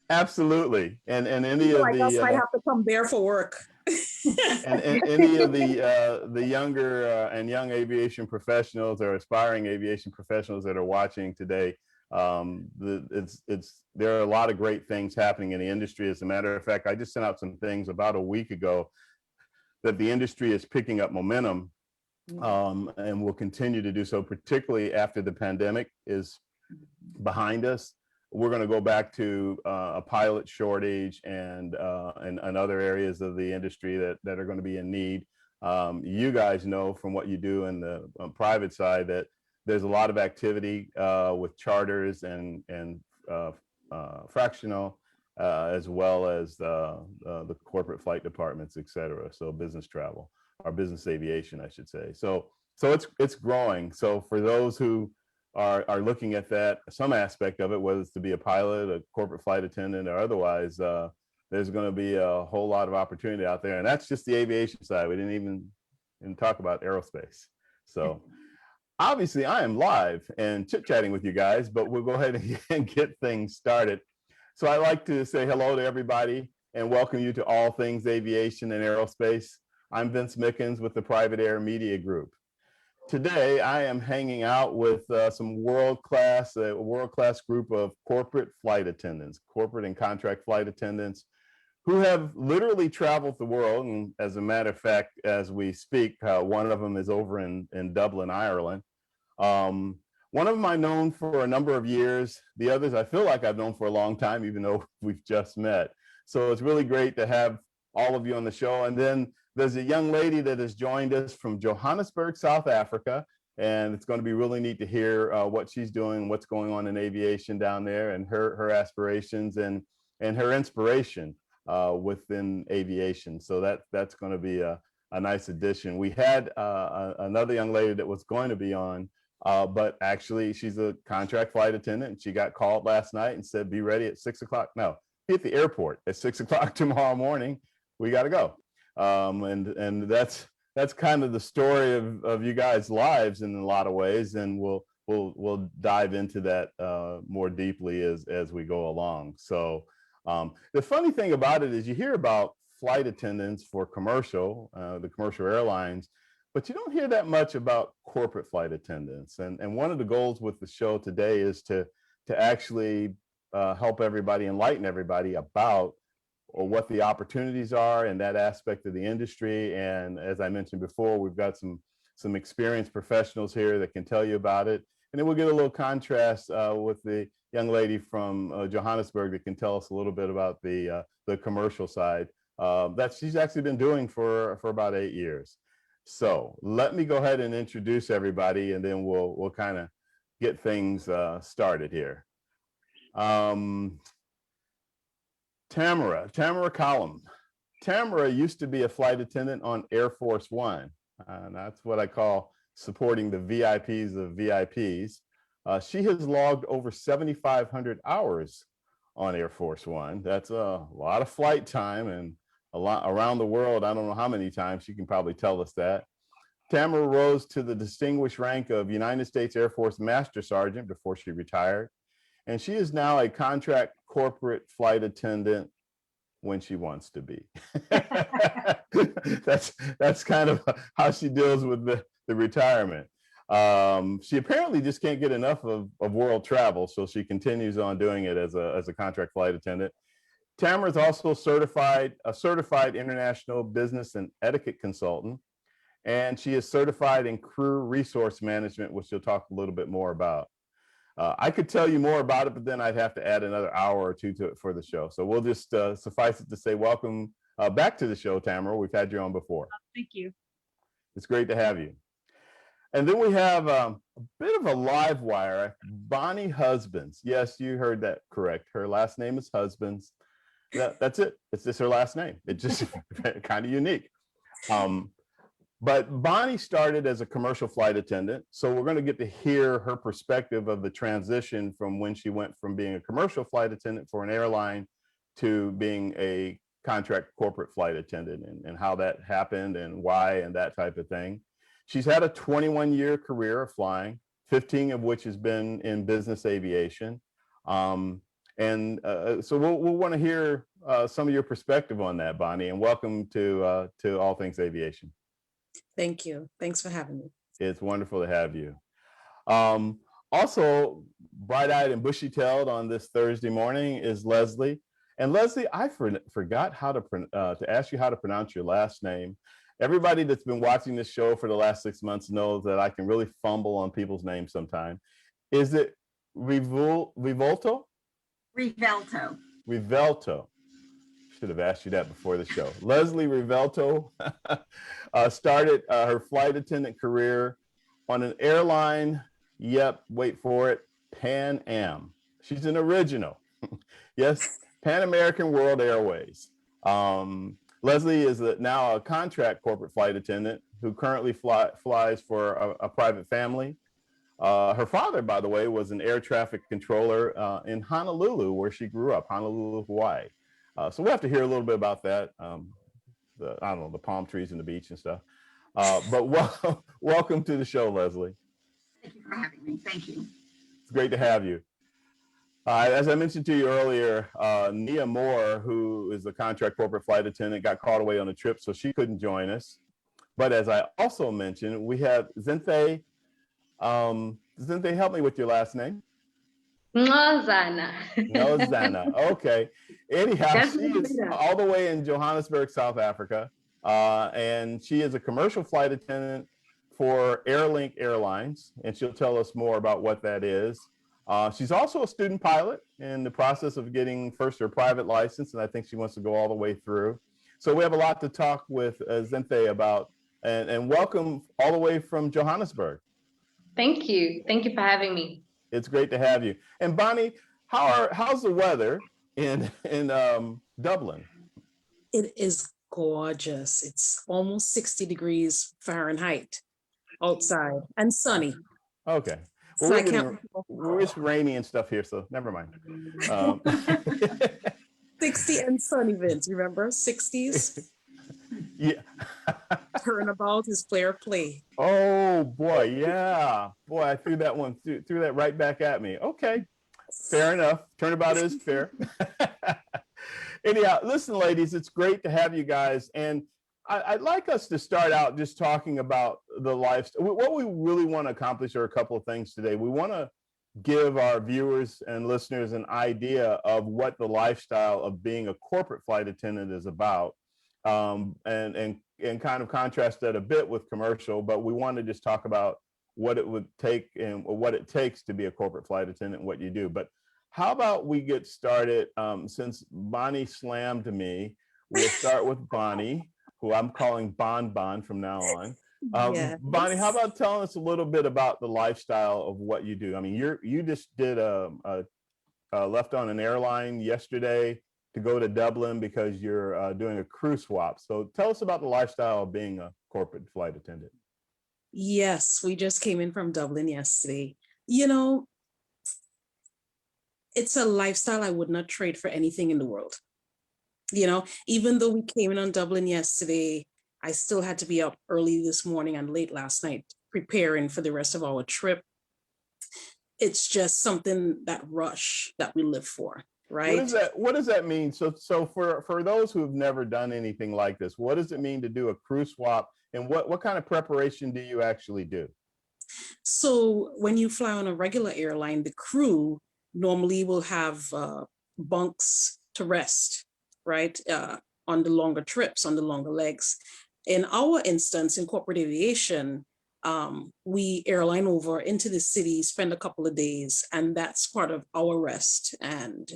And any People of like us might the have to come there for work. and any of the younger and young aviation professionals or aspiring aviation professionals that are watching today, there are a lot of great things happening in the industry. As a matter of fact, I just sent out some things about a week ago that the industry is picking up momentum, and will continue to do so, particularly after the pandemic is behind us. We're going to go back to a pilot shortage and other areas of the industry that are going to be in need. You guys know from what you do in the private side that there's a lot of activity with charters and fractional, as well as the corporate flight departments, et cetera. So business travel, or business aviation, I should say. So it's growing. So for those who are looking at that, some aspect of it, whether it's to be a pilot, a corporate flight attendant, or otherwise, there's going to be a whole lot of opportunity out there. And that's just the aviation side. We didn't even talk about aerospace. So obviously I am live and chit-chatting with you guys, but we'll go ahead and get things started. So I'd like to say hello to everybody and welcome you to All Things Aviation and Aerospace. I'm Vince Mickens with the Private Air Media Group. Today, I am hanging out with some world-class group of corporate flight attendants, corporate and contract flight attendants, who have literally traveled the world. And as a matter of fact, as we speak, one of them is over in Dublin, Ireland. One of them I've known for a number of years. The others I feel like I've known for a long time, even though we've just met. So it's really great to have all of you on the show. And then there's a young lady that has joined us from Johannesburg, South Africa, and it's going to be really neat to hear what she's doing, what's going on in aviation down there, and her aspirations and her inspiration within aviation. So that's going to be a nice addition. We had another young lady that was going to be on, but actually she's a contract flight attendant, and she got called last night and said, be ready at 6 o'clock. No, be at the airport at 6 o'clock tomorrow morning. We got to go. And that's kind of the story of you guys' lives in a lot of ways, and we'll dive into that more deeply as we go along. So the funny thing about it is you hear about flight attendants for the commercial airlines, but you don't hear that much about corporate flight attendants. And one of the goals with the show today is to actually help everybody, enlighten everybody about or what the opportunities are in that aspect of the industry. And as I mentioned before, we've got some experienced professionals here that can tell you about it. And then we'll get a little contrast with the young lady from Johannesburg that can tell us a little bit about the commercial side that she's actually been doing for about 8 years. So let me go ahead and introduce everybody, and then we'll kind of get things started here. Tamara Collum. Tamara used to be a flight attendant on Air Force One. That's what I call supporting the VIPs of VIPs. She has logged over 7,500 hours on Air Force One. That's a lot of flight time, and a lot around the world. I don't know how many times. She can probably tell us that. Tamara rose to the distinguished rank of United States Air Force Master Sergeant before she retired. And she is now a contract corporate flight attendant when she wants to be. That's kind of how she deals with the retirement. She apparently just can't get enough of world travel, so she continues on doing it as a contract flight attendant. Tamara is also a certified international business and etiquette consultant, and she is certified in crew resource management, which she'll talk a little bit more about. I could tell you more about it, but then I'd have to add another hour or two to it for the show. So we'll just suffice it to say welcome back to the show, Tamara. We've had you on before. Thank you. It's great to have you. And then we have a bit of a live wire, Bonnie Husbands. Yes, you heard that correct. Her last name is Husbands. That's it. It's just her last name. It's just kind of unique. But Bonnie started as a commercial flight attendant. So we're going to get to hear her perspective of the transition from when she went from being a commercial flight attendant for an airline to being a contract corporate flight attendant, and how that happened and why and that type of thing. She's had a 21-year career of flying, 15 of which has been in business aviation. And so we'll want to hear some of your perspective on that, Bonnie, and welcome to All Things Aviation. Thank you. Thanks for having me. It's wonderful to have you. Also, bright-eyed and bushy-tailed on this Thursday morning is Lesley. And Lesley, I forgot how to ask you how to pronounce your last name. Everybody that's been watching this show for the last 6 months knows that I can really fumble on people's names sometimes. Is it Revuelto? Revuelto. Revuelto. Should have asked you that before the show. Lesley Revuelto started her flight attendant career on an airline. Yep, wait for it, Pan Am. She's an original. Yes, Pan American World Airways. Lesley is now a contract corporate flight attendant who currently flies for a private family. Her father, by the way, was an air traffic controller in Honolulu, where she grew up, Honolulu, Hawaii. So we'll have to hear a little bit about that. I don't know, the palm trees and the beach and stuff. But welcome to the show, Lesley. Thank you for having me. Thank you. It's great to have you. As I mentioned to you earlier, Nia Moore, who is a contract corporate flight attendant, got called away on a trip, so she couldn't join us. But as I also mentioned, we have Zintle. Zintle, help me with your last name. Nxozana. Nxozana. Okay. Anyhow, she is all the way in Johannesburg, South Africa, and she is a commercial flight attendant for Airlink Airlines, and she'll tell us more about what that is. She's also a student pilot in the process of getting first her private license, and I think she wants to go all the way through. So we have a lot to talk with Zintle about, and welcome all the way from Johannesburg. Thank you. Thank you for having me. It's great to have you. And Bonnie, how's the weather in Dublin? It is gorgeous. It's almost 60 degrees Fahrenheit outside and sunny. Okay. So Well, it's rainy and stuff here, so never mind. 60 and sunny, Vince, remember? 60s? Yeah. Turnabout is fair play. Oh boy, yeah. Boy, I threw that one threw that right back at me. Okay. Fair enough. Turnabout is fair. Anyhow, listen, ladies, it's great to have you guys. And I'd like us to start out just talking about the lifestyle. What we really want to accomplish are a couple of things today. We want to give our viewers and listeners an idea of what the lifestyle of being a corporate flight attendant is about, and kind of contrast that a bit with commercial. But we want to just talk about what it would take and what it takes to be a corporate flight attendant and what you do. But how about we get started? Since Bonnie slammed me, we'll start with Bonnie, who I'm calling Bon Bon from now on. Yes. Bonnie, how about telling us a little bit about the lifestyle of what you do? I mean, you just did left on an airline yesterday to go to Dublin because you're doing a crew swap. So tell us about the lifestyle of being a corporate flight attendant. Yes, we just came in from Dublin yesterday. You know, it's a lifestyle I would not trade for anything in the world. You know, even though we came in on Dublin yesterday, I still had to be up early this morning and late last night preparing for the rest of our trip. It's just something, that rush that we live for, right? What does that mean? So for those who have never done anything like this, what does it mean to do a crew swap, and what kind of preparation do you actually do? So when you fly on a regular airline, the crew normally will have bunks to rest, right? On the longer trips, on the longer legs. In our instance, in corporate aviation, we airline over into the city, spend a couple of days, and that's part of our rest and,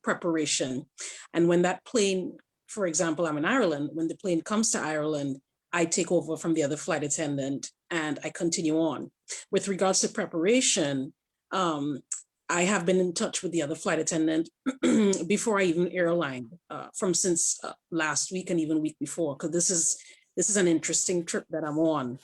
preparation. And when that plane, for example, I'm in Ireland, when the plane comes to Ireland, I take over from the other flight attendant and I continue on. With regards to preparation, I have been in touch with the other flight attendant before I even airline, since last week and even week before, because this is an interesting trip that I'm on.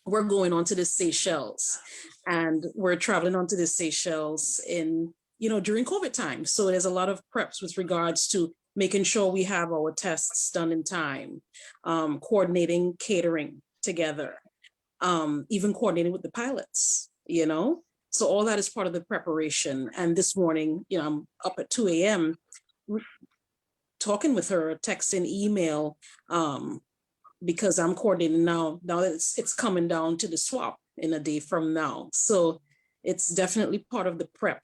We're going on to the Seychelles, and we're traveling onto the Seychelles during COVID time. So there's a lot of preps with regards to making sure we have our tests done in time, coordinating catering together, even coordinating with the pilots, So all that is part of the preparation. And this morning, you know, I'm up at 2 a.m. talking with her, texting, email, because I'm coordinating now that it's coming down to the swap in a day from now. So it's definitely part of the prep.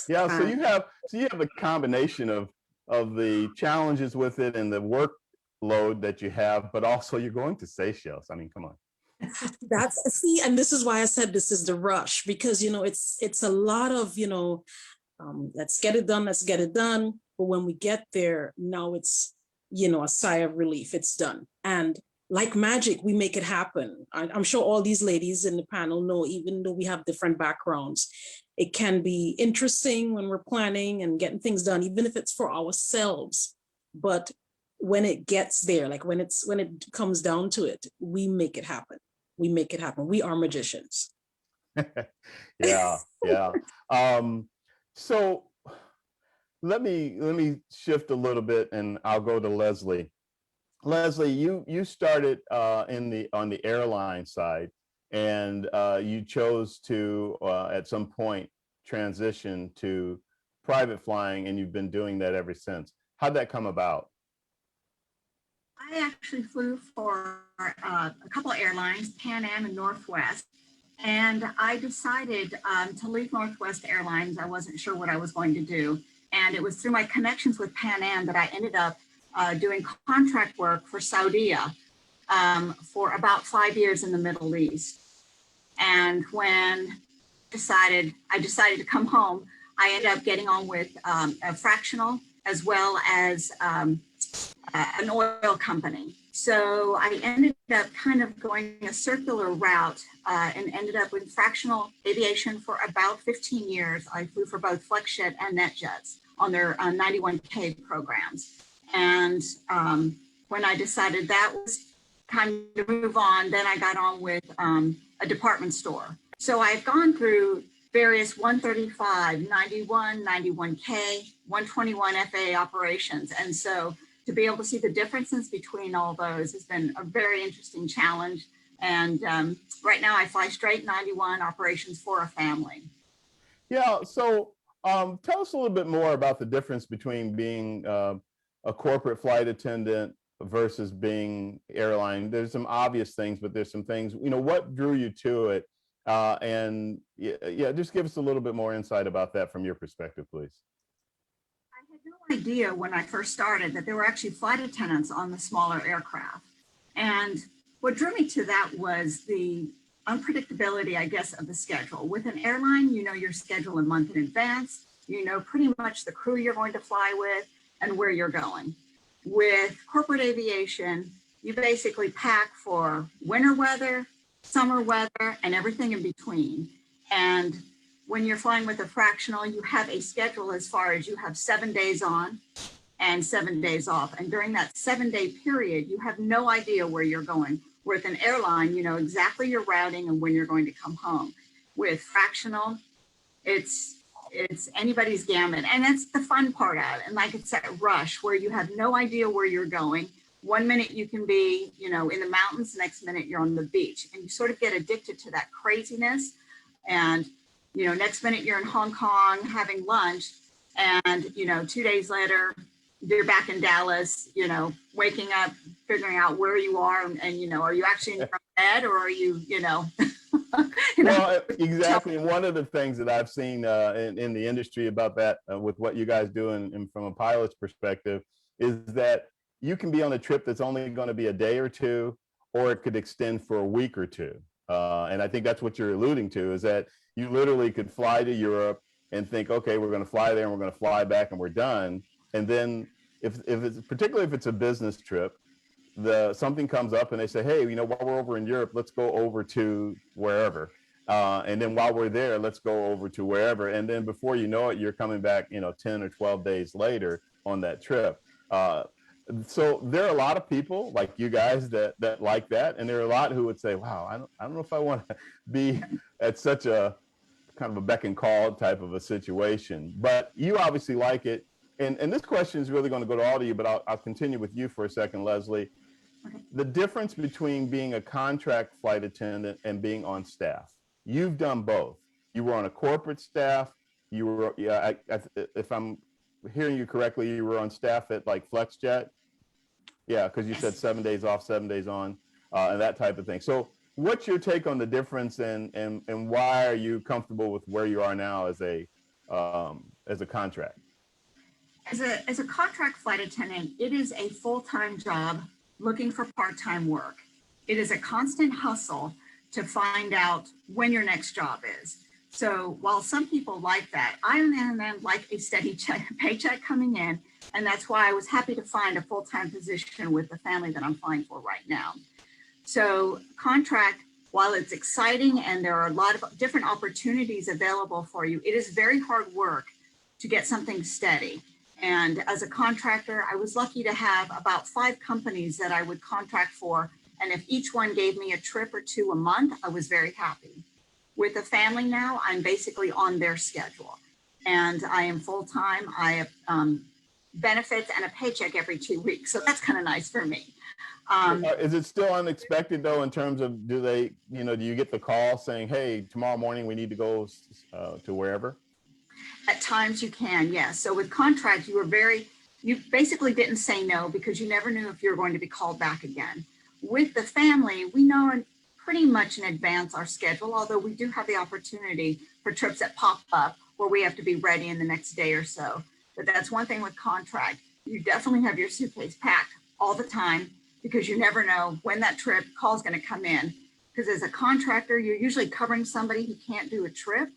Yeah, so you have a combination of the challenges with it and the workload that you have, but also you're going to Seychelles. I mean, come on. And this is why I said this is the rush, because, you know, it's a lot of, you know, let's get it done, let's get it done. But when we get there, now it's, you know, a sigh of relief, it's done. And like magic, we make it happen. I'm sure all these ladies in the panel know, even though we have different backgrounds, it can be interesting when we're planning and getting things done, even if it's for ourselves. But when it gets there, like when it comes down to it, we make it happen. We make it happen. We are magicians. Yeah. So let me shift a little bit, and I'll go to Lesley. Lesley, you started on the airline side, and you chose to at some point transition to private flying, and you've been doing that ever since. How'd that come about? I actually flew for a couple of airlines, Pan Am and Northwest, and I decided to leave Northwest Airlines. I wasn't sure what I was going to do, and it was through my connections with Pan Am that I ended up doing contract work for Saudi for about 5 years in the Middle East. And when I decided to come home, I ended up getting on with a fractional as well as an oil company. So I ended up kind of going a circular route and ended up with fractional aviation for about 15 years. I flew for both FlexJet and NetJets on their 91K programs. And when I decided that was time to move on, then I got on with a department store. So I've gone through various 135, 91, 91K, 121 FAA operations. And so to be able to see the differences between all those has been a very interesting challenge. And right now I fly straight 91 operations for a family. Yeah, so tell us a little bit more about the difference between being a corporate flight attendant versus being airline. There's some obvious things, but there's some things, you know, what drew you to it? And yeah, just give us a little bit more insight about that from your perspective, please. I had no idea when I first started that there were actually flight attendants on the smaller aircraft. And what drew me to that was the unpredictability, I guess, of the schedule. With an airline, you know your schedule a month in advance. You know pretty much the crew you're going to fly with and where you're going. With corporate aviation, you basically pack for winter weather, summer weather, and everything in between. And when you're flying with a fractional, you have a schedule as far as you have 7 days on and 7 days off. And during that 7-day period, you have no idea where you're going. With an airline, you know exactly your routing and when you're going to come home. With fractional, it's anybody's gamut. And that's the fun part of it. And like it's that rush where you have no idea where you're going. 1 minute you can be, you know, in the mountains, next minute you're on the beach. And you sort of get addicted to that craziness. And, you know, next minute you're in Hong Kong having lunch. And, you know, 2 days later, you're back in Dallas, you know, waking up, figuring out where you are. And you know, are you actually in your bed or are you, you know, Well, exactly. And one of the things that I've seen in the industry about that, with what you guys do and from a pilot's perspective, is that you can be on a trip that's only going to be a day or two, or it could extend for a week or two. And I think that's what you're alluding to, is that you literally could fly to Europe and think, okay, we're going to fly there and we're going to fly back and we're done. And then if it's, particularly if it's a business trip, something comes up and they say, hey, you know, while we're over in Europe, let's go over to wherever. And then while we're there, let's go over to wherever. And then before you know it, you're coming back, you know, 10 or 12 days later on that trip. So there are a lot of people like you guys that like that. And there are a lot who would say, wow, I don't know if I want to be at such a kind of a beck and call type of a situation, but you obviously like it. And this question is really going to go to all of you, but I'll continue with you for a second, Lesley. The difference between being a contract flight attendant and being on staff. You've done both. you were on a corporate staff. You were, yeah, if I'm hearing you correctly, you were on staff at like FlexJet. Yeah, because you said 7 days off, 7 days on, and that type of thing. So what's your take on the difference, and why are you comfortable with where you are now as a contract? As a contract flight attendant, it is a full-time job looking for part-time work. It is a constant hustle to find out when your next job is. So while some people like that, I on the other hand like a steady paycheck coming in, and that's why I was happy to find a full-time position with the family that I'm flying for right now. So contract, while it's exciting and there are a lot of different opportunities available for you, it is very hard work to get something steady. And as a contractor, I was lucky to have about 5 companies that I would contract for. And if each one gave me a trip or 2 a month, I was very happy. With a family now, I'm basically on their schedule. And I am full-time. I have benefits and a paycheck every 2 weeks. So that's kind of nice for me. Is it still unexpected though, in terms of, do they, do you get the call saying, hey, tomorrow morning we need to go to wherever? At times you can, yes. So with contract, you basically didn't say no because you never knew if you were going to be called back again. With the family, we know pretty much in advance our schedule, although we do have the opportunity for trips that pop up where we have to be ready in the next day or so. But that's one thing with contract. You definitely have your suitcase packed all the time because you never know when that trip call is going to come in. Because as a contractor, you're usually covering somebody who can't do a trip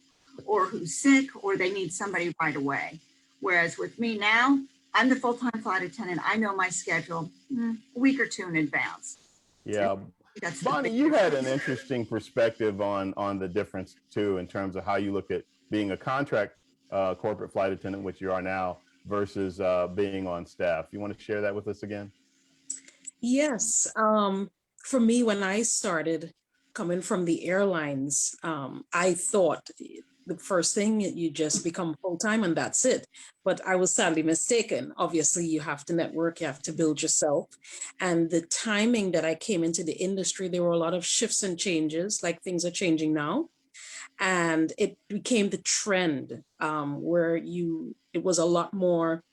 or who's sick or they need somebody right away. Whereas with me now, I'm the full-time flight attendant. I know my schedule a week or 2 in advance. Yeah. Bonnie, you had an interesting perspective on the difference too, in terms of how you look at being a contract corporate flight attendant, which you are now, versus being on staff. You want to share that with us again? Yes. For me, when I started coming from the airlines, I thought the first thing, you just become full-time and that's it. But I was sadly mistaken. Obviously, you have to network, you have to build yourself. And the timing that I came into the industry, there were a lot of shifts and changes, like things are changing now. And it became the trend where it was a lot more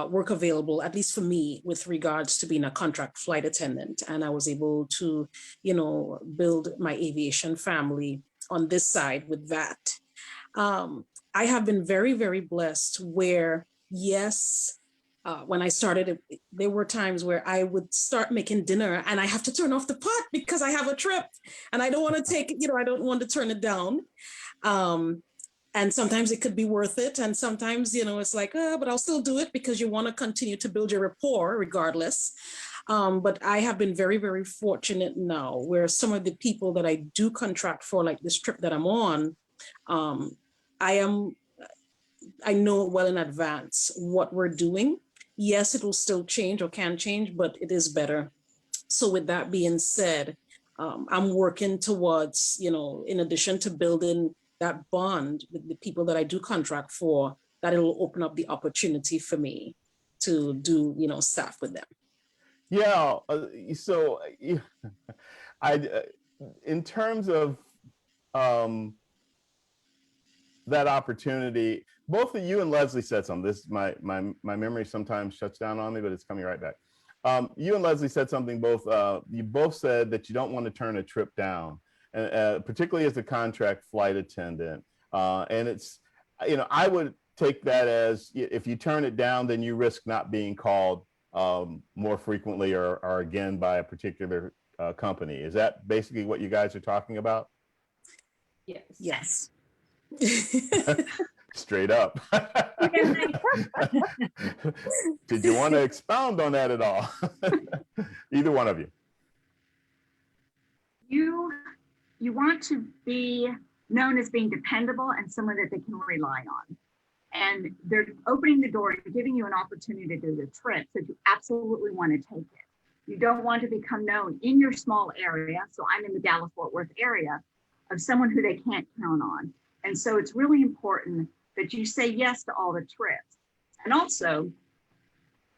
work available, at least for me, with regards to being a contract flight attendant. And I was able to, build my aviation family on this side with that. I have been very, very blessed where, yes, when I started, there were times where I would start making dinner and I have to turn off the pot because I have a trip and I don't want to take it, I don't want to turn it down. And sometimes it could be worth it. And sometimes, it's like, but I'll still do it because you want to continue to build your rapport regardless. But I have been very, very fortunate now where some of the people that I do contract for, like this trip that I'm on, I know well in advance what we're doing. Yes, it will still change or can change, but it is better. So with that being said, I'm working towards, in addition to building that bond with the people that I do contract for, that it will open up the opportunity for me to do, staff with them. Yeah. So in terms of that opportunity, both of you and Lesley said something. This, my memory sometimes shuts down on me, but it's coming right back. You and Lesley said something, you both said that you don't want to turn a trip down, particularly as a contract flight attendant. And it's, I would take that as, if you turn it down, then you risk not being called more frequently or again by a particular company. Is that basically what you guys are talking about? Yes. Yes. Straight up. Did you want to expound on that at all? Either one of you. You want to be known as being dependable and someone that they can rely on. And they're opening the door and giving you an opportunity to do the trip, so you absolutely want to take it. You don't want to become known in your small area. So I'm in the Dallas-Fort Worth area, of someone who they can't count on. And so it's really important that you say yes to all the trips. And also,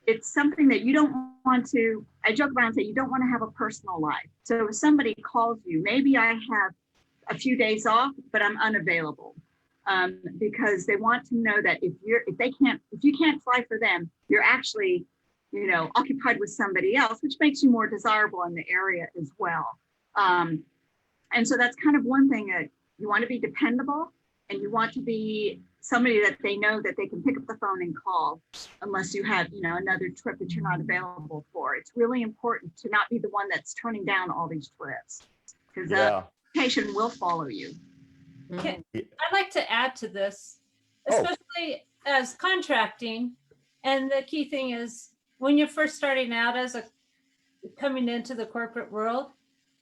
it's something that you don't want to, I joke around and say, you don't want to have a personal life. So if somebody calls you, maybe I have a few days off, but I'm unavailable. because they want to know that if you can't fly for them, you're actually, occupied with somebody else, which makes you more desirable in the area as well. And so that's kind of one thing that you want to be dependable, and you want to be somebody that they know that they can pick up the phone and call unless you have, another trip that you're not available for. It's really important to not be the one that's turning down all these trips, because that patient will follow you. I'd like to add to this, especially as contracting. And the key thing is when you're first starting out coming into the corporate world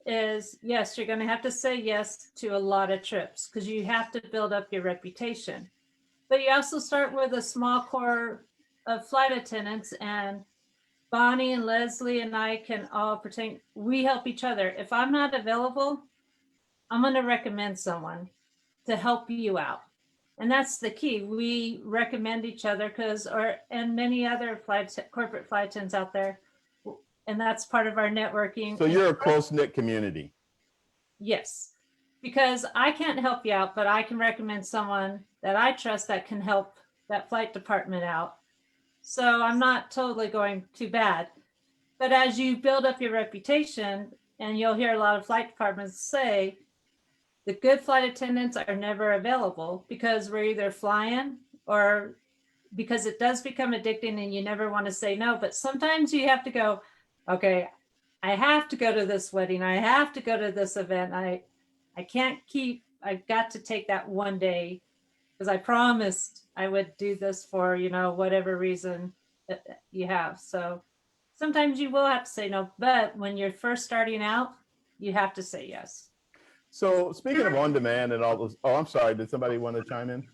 is, yes, you're going to have to say yes to a lot of trips because you have to build up your reputation. But you also start with a small core of flight attendants, and Bonnie and Lesley and I can all pretend we help each other. If I'm not available, I'm going to recommend someone to help you out. And that's the key. We recommend each other and many other corporate flight attendants out there. And that's part of our networking. So you're a close-knit community. Yes, because I can't help you out, but I can recommend someone that I trust that can help that flight department out. So I'm not totally going too bad. But as you build up your reputation, and you'll hear a lot of flight departments say, the good flight attendants are never available because we're either flying or because it does become addicting and you never want to say no. But sometimes you have to go, okay, I have to go to this wedding. I have to go to this event. I've got to take that one day because I promised I would do this for, whatever reason that you have. So sometimes you will have to say no, but when you're first starting out, you have to say yes. So speaking of on demand and all those, I'm sorry, did somebody want to chime in?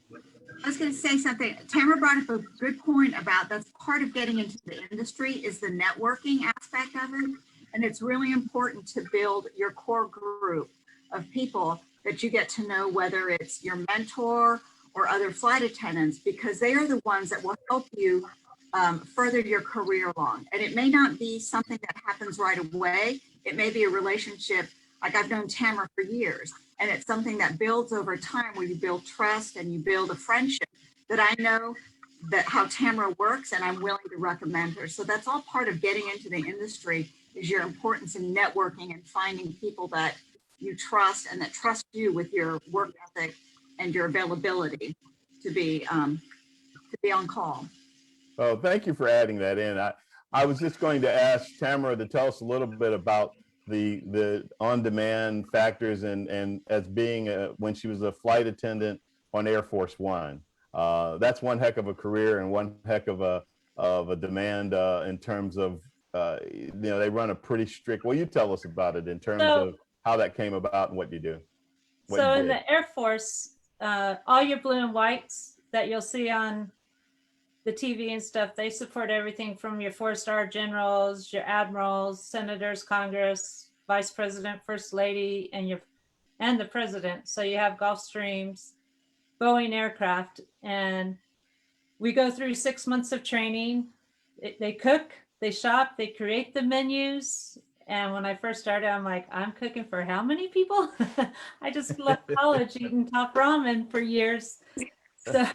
I was going to say something. Tamara brought up a good point about that's part of getting into the industry is the networking aspect of it. And it's really important to build your core group of people that you get to know, whether it's your mentor or other flight attendants, because they are the ones that will help you further your career along. And it may not be something that happens right away. It may be a relationship. Like I've known Tamara for years, and it's something that builds over time where you build trust and you build a friendship that I know that how Tamara works and I'm willing to recommend her. So that's all part of getting into the industry is your importance in networking and finding people that you trust and that trust you with your work ethic and your availability to be on call. Oh, thank you for adding that in. I was just going to ask Tamara to tell us a little bit about the on-demand factors and as being when she was a flight attendant on Air Force One. That's one heck of a career and one heck of a demand in terms of they run a pretty strict. Well, you tell us about it in terms of how that came about and what you do. So in the Air Force, all your blue and whites that you'll see on the TV and stuff, they support everything from your 4-star generals, your admirals, senators, Congress, vice president, first lady, and the president. So you have Gulfstreams, Boeing aircraft, and we go through 6 months of training. They cook, they shop, they create the menus. And when I first started, I'm like, I'm cooking for how many people? I just left college eating top ramen for years. So,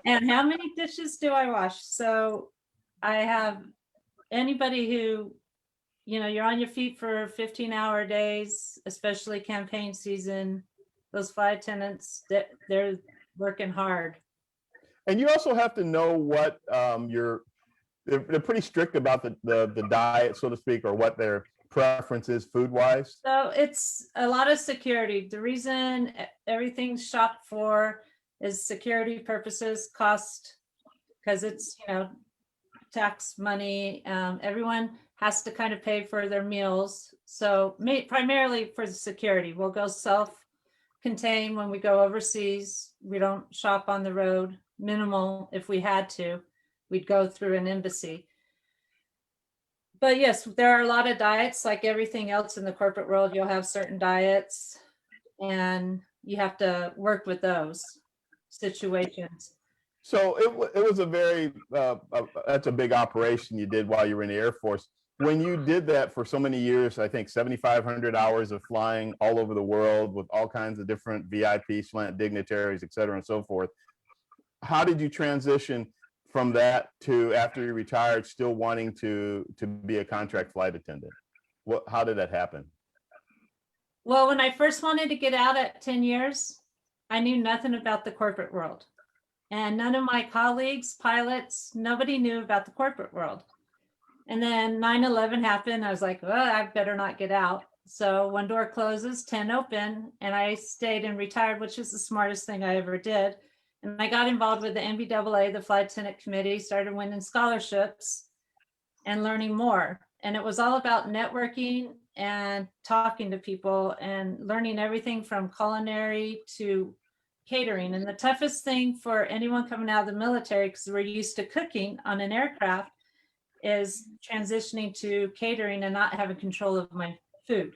and how many dishes do I wash? So I have anybody who, you're on your feet for 15-hour days, especially campaign season, those flight attendants, they're working hard. And you also have to know what they're pretty strict about the diet, so to speak, or what their preference is food-wise. So it's a lot of security. The reason everything's shopped for is security purposes, cost, because it's, tax money. Everyone has to kind of pay for their meals. So primarily for the security, we'll go self-contained when we go overseas. We don't shop on the road, minimal if we had to. We'd go through an embassy. But yes, there are a lot of diets, like everything else in the corporate world. You'll have certain diets and you have to work with those situations. So it was a very, that's a big operation you did while you were in the Air Force. when you did that for so many years, I think 7,500 hours of flying all over the world with all kinds of different VIP, slant dignitaries, et cetera, and so forth, how did you transition from that to, after you retired, still wanting to be a contract flight attendant? How did that happen? Well, when I first wanted to get out at 10 years, I knew nothing about the corporate world. And none of my colleagues, pilots, nobody knew about the corporate world. And then 9/11 happened. I was like, well, I better not get out. So one door closes, 10 open, and I stayed and retired, which is the smartest thing I ever did. And I got involved with the NBAA, the Flight Attendant Committee, started winning scholarships and learning more. And it was all about networking and talking to people and learning everything from culinary to catering. And the toughest thing for anyone coming out of the military, because we're used to cooking on an aircraft, is transitioning to catering and not having control of my food,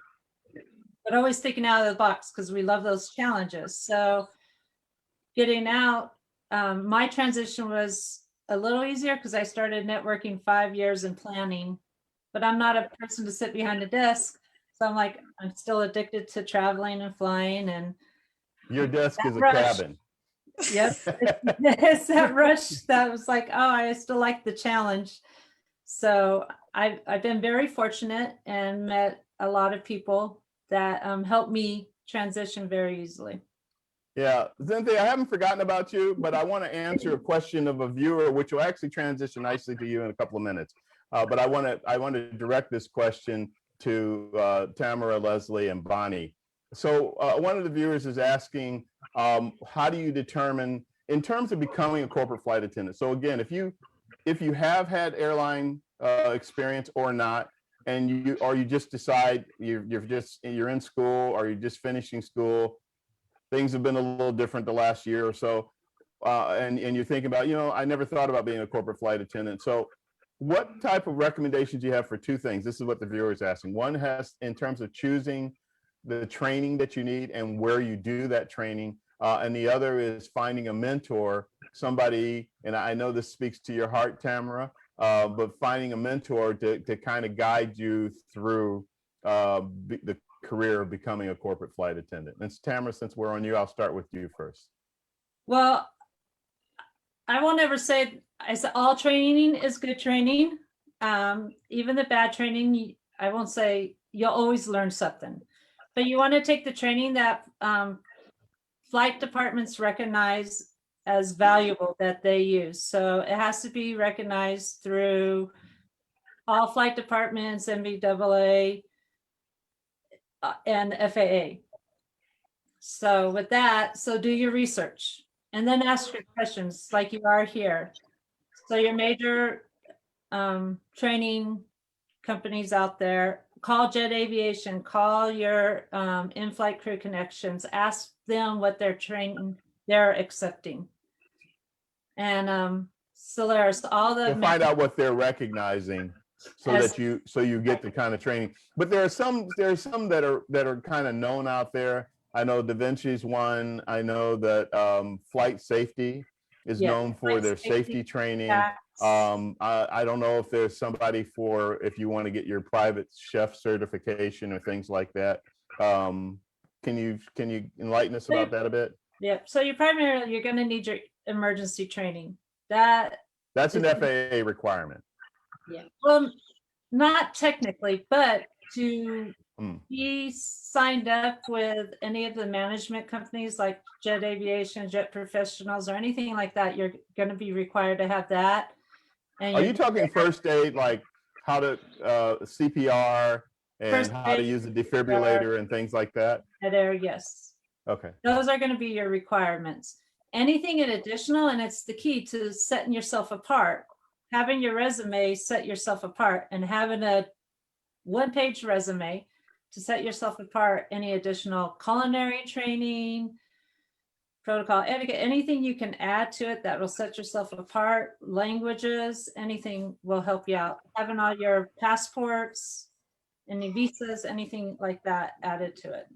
but always thinking out of the box because we love those challenges. So getting out, my transition was a little easier because I started networking 5 years in planning, but I'm not a person to sit behind a desk. So I'm like, I'm still addicted to traveling and flying. And Your desk is a rush. cabin. Yep, it's that rush that was like, oh, I still like the challenge. So I've been very fortunate and met a lot of people that helped me transition very easily. Yeah, Zintle, I haven't forgotten about you, but I want to answer a question of a viewer, which will actually transition nicely to you in a couple of minutes. But I want to direct this question to Tamara, Lesley, and Bonnie. So one of the viewers is asking, how do you determine, in terms of becoming a corporate flight attendant? So again, if you have had airline experience or not, and you just decide you're in school or you're just finishing school, things have been a little different the last year or so, and you're thinking about, I never thought about being a corporate flight attendant. So what type of recommendations do you have for two things? This is what the viewer is asking. One has, in terms of choosing the training that you need and where you do that training, and the other is finding a mentor, somebody, and I know this speaks to your heart, Tamara, but finding a mentor to kind of guide you through the career of becoming a corporate flight attendant. And Tamara, since we're on you, I'll start with you first. Well, I won't ever say all training is good training. Even the bad training, I won't say you'll always learn something, but you want to take the training that flight departments recognize as valuable that they use. So it has to be recognized through all flight departments, NBAA, and FAA. So with that, so do your research and then ask your questions like you are here. So your major training companies out there, call Jet Aviation, call your in-flight crew connections, ask them what they're accepting. And Solaris, all the— You'll find out what they're recognizing, so that you get the kind of training. But there are some that are kind of known out there. I know Da Vinci's one. I know that flight safety is known for their safety training. I don't know if there's somebody for if you want to get your private chef certification or things like that. Can you enlighten us about that a bit? Yeah. So you're going to need your emergency training. That's an FAA requirement. Yeah. Well, not technically, but to be signed up with any of the management companies like Jet Aviation, Jet Professionals, or anything like that, you're going to be required to have that. And are you talking first aid, like how to CPR and how to use a defibrillator and things like that? Yes. Okay. Those are going to be your requirements. Anything in additional, and it's the key to setting yourself apart. Having your resume set yourself apart, and having a one-page resume to set yourself apart. Any additional culinary training, protocol, etiquette, anything you can add to it that will set yourself apart, languages, anything will help you out. Having all your passports, any visas, anything like that added to it.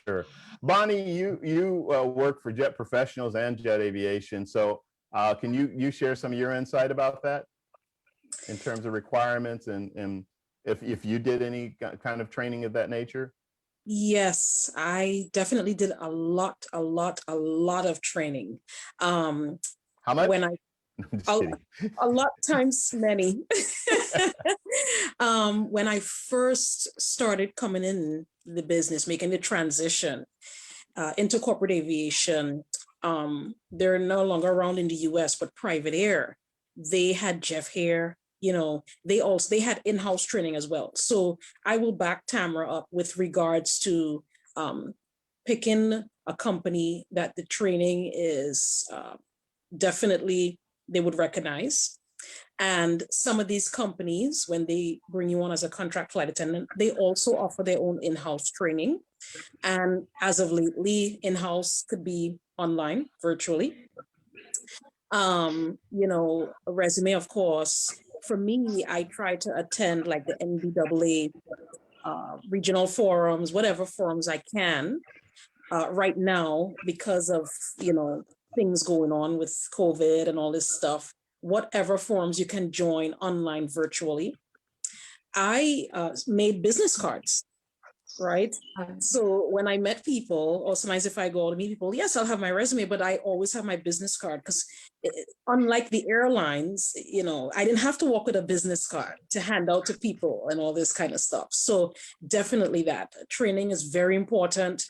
Sure. Bonnie, you work for Jet Professionals and Jet Aviation. So can you share some of your insight about that in terms of requirements and if you did any kind of training of that nature? Yes, I definitely did a lot of training. How much? When I I'm just a, kidding. a lot times many. When I first started coming in the business, making the transition into corporate aviation, they're no longer around in the US, but private air, they had Jeff Hare, they had in-house training as well. So I will back Tamara up with regards to picking a company that the training is definitely they would recognize. And some of these companies, when they bring you on as a contract flight attendant, they also offer their own in-house training. And as of lately, in-house could be online, virtually. A resume, of course. For me, I try to attend like the NBAA regional forums, whatever forums I can. Right now, because of, things going on with COVID and all this stuff, whatever forums you can join online virtually. I made business cards, right? So when I met people, or sometimes if I go to meet people, yes, I'll have my resume, but I always have my business card because unlike the airlines, I didn't have to walk with a business card to hand out to people and all this kind of stuff. So definitely that training is very important.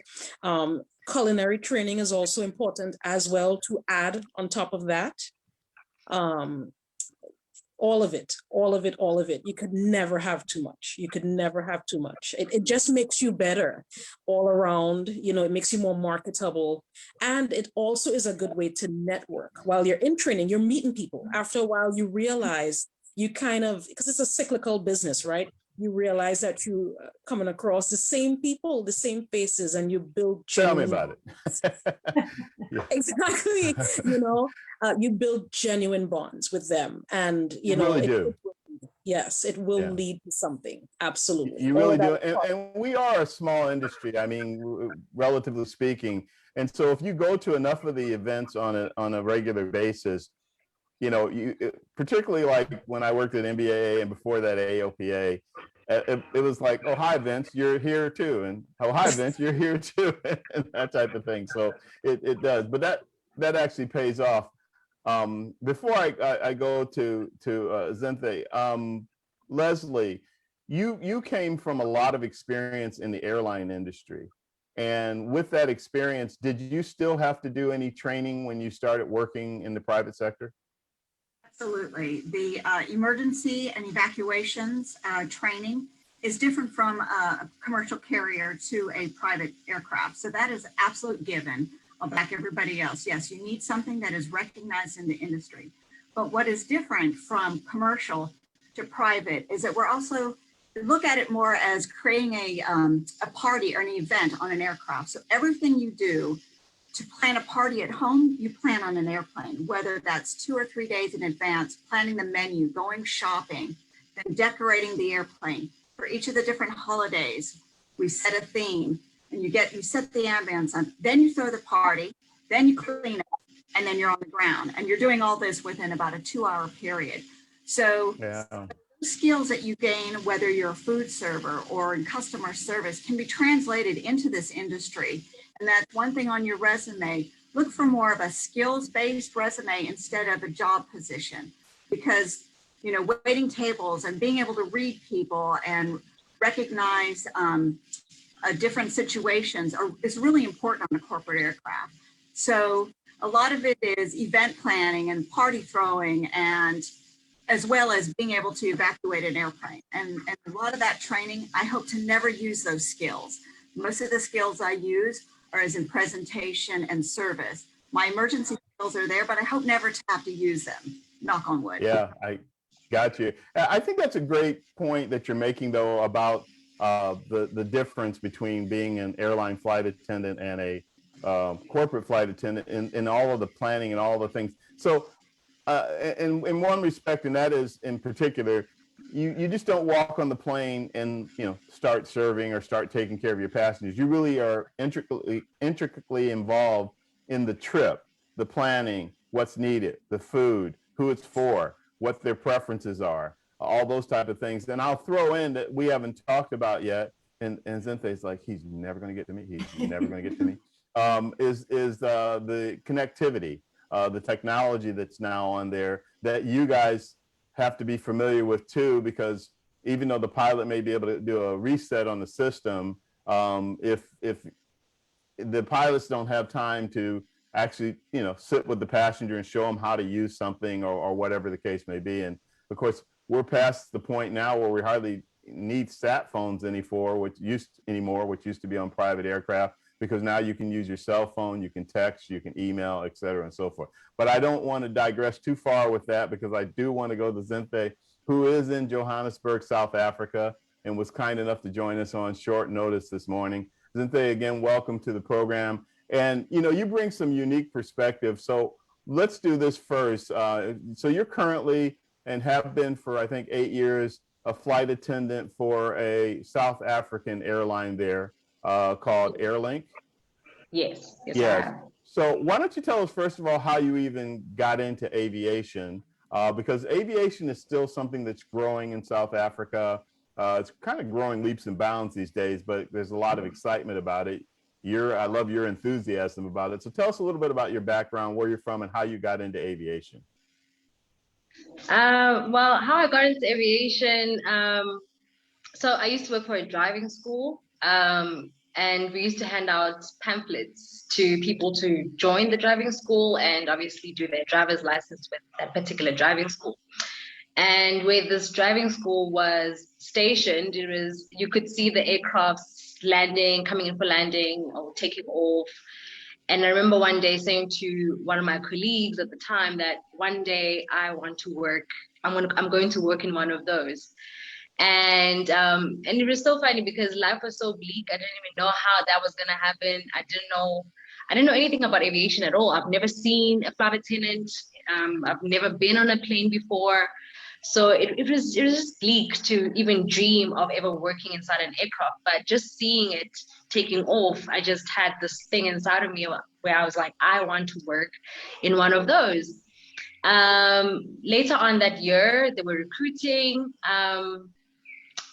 Culinary training is also important as well to add on top of that. All of it. You could never have too much. It just makes you better all around. It makes you more marketable. And it also is a good way to network. While you're in training, you're meeting people. After a while, you realize because it's a cyclical business, right? You realize that you coming across the same people, the same faces, and you build genuine. Tell me about it. Yeah. Exactly. You build genuine bonds with them, and you really do. Yes, it will lead to something. Absolutely. You really do. And we are a small industry. I mean, relatively speaking. And so if you go to enough of the events on a regular basis, particularly like when I worked at NBAA and before that AOPA, it was like, oh, hi, Vince, you're here too. And oh, hi, Vince, you're here too. And that type of thing. So it does. But that actually pays off. Before I go to Zintle, Lesley, you came from a lot of experience in the airline industry. And with that experience, did you still have to do any training when you started working in the private sector? Absolutely. The emergency and evacuations training is different from a commercial carrier to a private aircraft. So that is absolute given. I'll back everybody else. Yes, you need something that is recognized in the industry. But what is different from commercial to private is that we're also look at it more as creating a party or an event on an aircraft. So everything you do to plan a party at home, you plan on an airplane, whether that's 2 or 3 days in advance, planning the menu, going shopping, then decorating the airplane. For each of the different holidays, we set a theme and you set the ambience on, then you throw the party, then you clean up, and then you're on the ground. And you're doing all this within about a 2-hour period. So those skills that you gain, whether you're a food server or in customer service, can be translated into this industry. And that's one thing on your resume. Look for more of a skills-based resume instead of a job position, because waiting tables and being able to read people and recognize different situations is really important on a corporate aircraft. So a lot of it is event planning and party throwing, and as well as being able to evacuate an airplane. And a lot of that training, I hope to never use those skills. Most of the skills I use are as in presentation and service. My emergency skills are there, but I hope never to have to use them. Knock on wood. Yeah, I got you. I think that's a great point that you're making, though, about the difference between being an airline flight attendant and a corporate flight attendant in all of the planning and all the things. So in one respect, and that is in particular, you just don't walk on the plane and start serving or start taking care of your passengers. You really are intricately involved in the trip, the planning, what's needed, the food, who it's for, what their preferences are, all those type of things. And I'll throw in that we haven't talked about yet, and Zinte's like, he's never going to get to me. He's never going to get to me. Is the connectivity, the technology that's now on there that you guys have to be familiar with too, because even though the pilot may be able to do a reset on the system, if the pilots don't have time to actually, sit with the passenger and show them how to use something or whatever the case may be. And of course, we're past the point now where we hardly need sat phones anymore, which used to be on private aircraft, because now you can use your cell phone, you can text, you can email, et cetera, and so forth. But I don't want to digress too far with that, because I do want to go to Zintle, who is in Johannesburg, South Africa, and was kind enough to join us on short notice this morning. Zintle, again, welcome to the program. And, you bring some unique perspective. So let's do this first. So you're currently, and have been for, I think, 8 years, a flight attendant for a South African airline there called Airlink. Yes, yes, I Yes. have. So why don't you tell us, first of all, how you even got into aviation? Because aviation is still something that's growing in South Africa. It's kind of growing leaps and bounds these days, but there's a lot of excitement about it. I love your enthusiasm about it. So tell us a little bit about your background, where you're from, and how you got into aviation. Well, how I got into aviation, so I used to work for a driving school, and we used to hand out pamphlets to people to join the driving school and obviously do their driver's license with that particular driving school. And where this driving school was stationed, you could see the aircrafts landing, coming in for landing or taking off. And I remember one day saying to one of my colleagues at the time that one day I want to work, I'm going to work in one of those. And it was so funny because life was so bleak. I didn't even know how that was gonna happen. I didn't know anything about aviation at all. I've never seen a flight attendant. I've never been on a plane before. So it was just bleak to even dream of ever working inside an aircraft. But just seeing it taking off, I just had this thing inside of me where I was like, I want to work in one of those. Later on that year, they were recruiting. I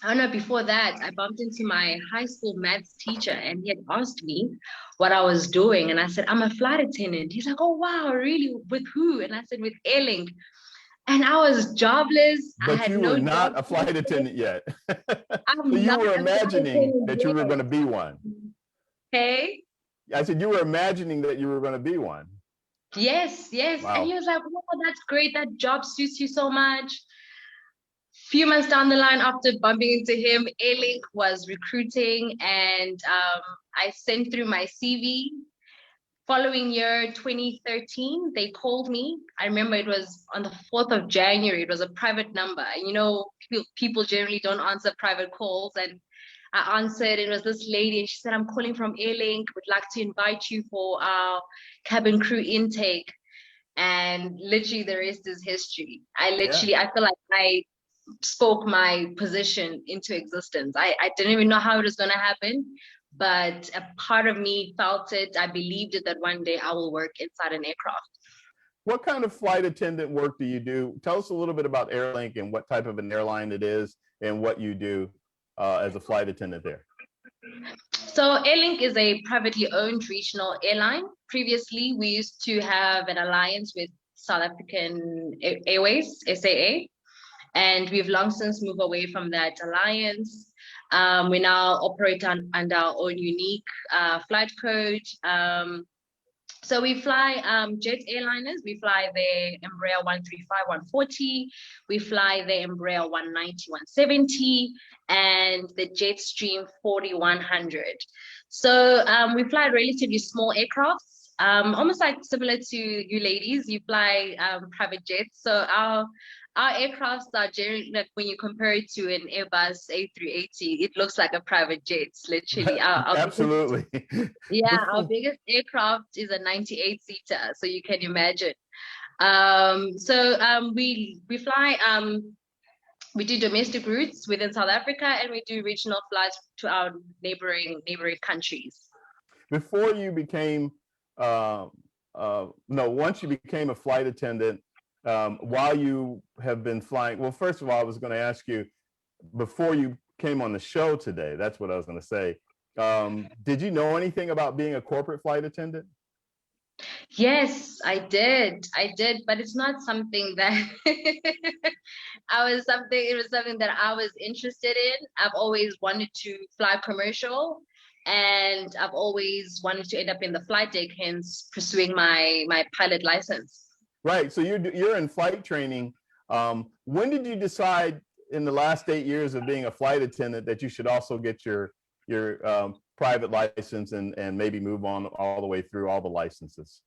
don't know, before that, I bumped into my high school maths teacher and he had asked me what I was doing. And I said, I'm a flight attendant. He's like, oh, wow, really? With who? And I said, with Airlink. And I was jobless. But I had you no were not job. a flight attendant yet. I'm So you not were a flight imagining attendant that you were yet. going to be one. Okay. I said, you were imagining that you were going to be one. Yes, yes. Wow. And he was like, oh, that's great. That job suits you so much. Few months down the line after bumping into him, Airlink was recruiting and I sent through my CV. Following year, 2013, they called me. I remember it was on the 4th of January. It was a private number. People generally don't answer private calls. And I answered. It was this lady and she said, I'm calling from Airlink. Would like to invite you for our cabin crew intake. And literally the rest is history. I feel like I spoke my position into existence. I didn't even know how it was going to happen, but a part of me felt it. I believed it that one day I will work inside an aircraft. What kind of flight attendant work do you do? Tell us a little bit about Airlink and what type of an airline it is and what you do as a flight attendant there. So Airlink is a privately owned regional airline. Previously, we used to have an alliance with South African Airways, SAA. And we've long since moved away from that alliance. We now operate under our own unique flight code. So we fly jet airliners. We fly the Embraer 135, 140. We fly the Embraer 190, 170, and the Jetstream 4100. So we fly relatively small aircrafts, almost like similar to you ladies. You fly private jets. So our aircrafts are generally, like when you compare it to an Airbus A380, it looks like a private jet, literally. Absolutely. Our biggest aircraft is a 98-seater, so you can imagine. We fly, we do domestic routes within South Africa, and we do regional flights to our neighboring countries. Before you became, once you became a flight attendant, while you have been flying, well, first of all, I was going to ask you, before you came on the show today, that's what I was going to say. Did you know anything about being a corporate flight attendant? Yes, I did. But it's not something that it was something that I was interested in. I've always wanted to fly commercial, and I've always wanted to end up in the flight deck, hence pursuing my pilot license. Right. So you're in flight training. When did you decide in the last 8 years of being a flight attendant that you should also get your private license and maybe move on all the way through all the licenses?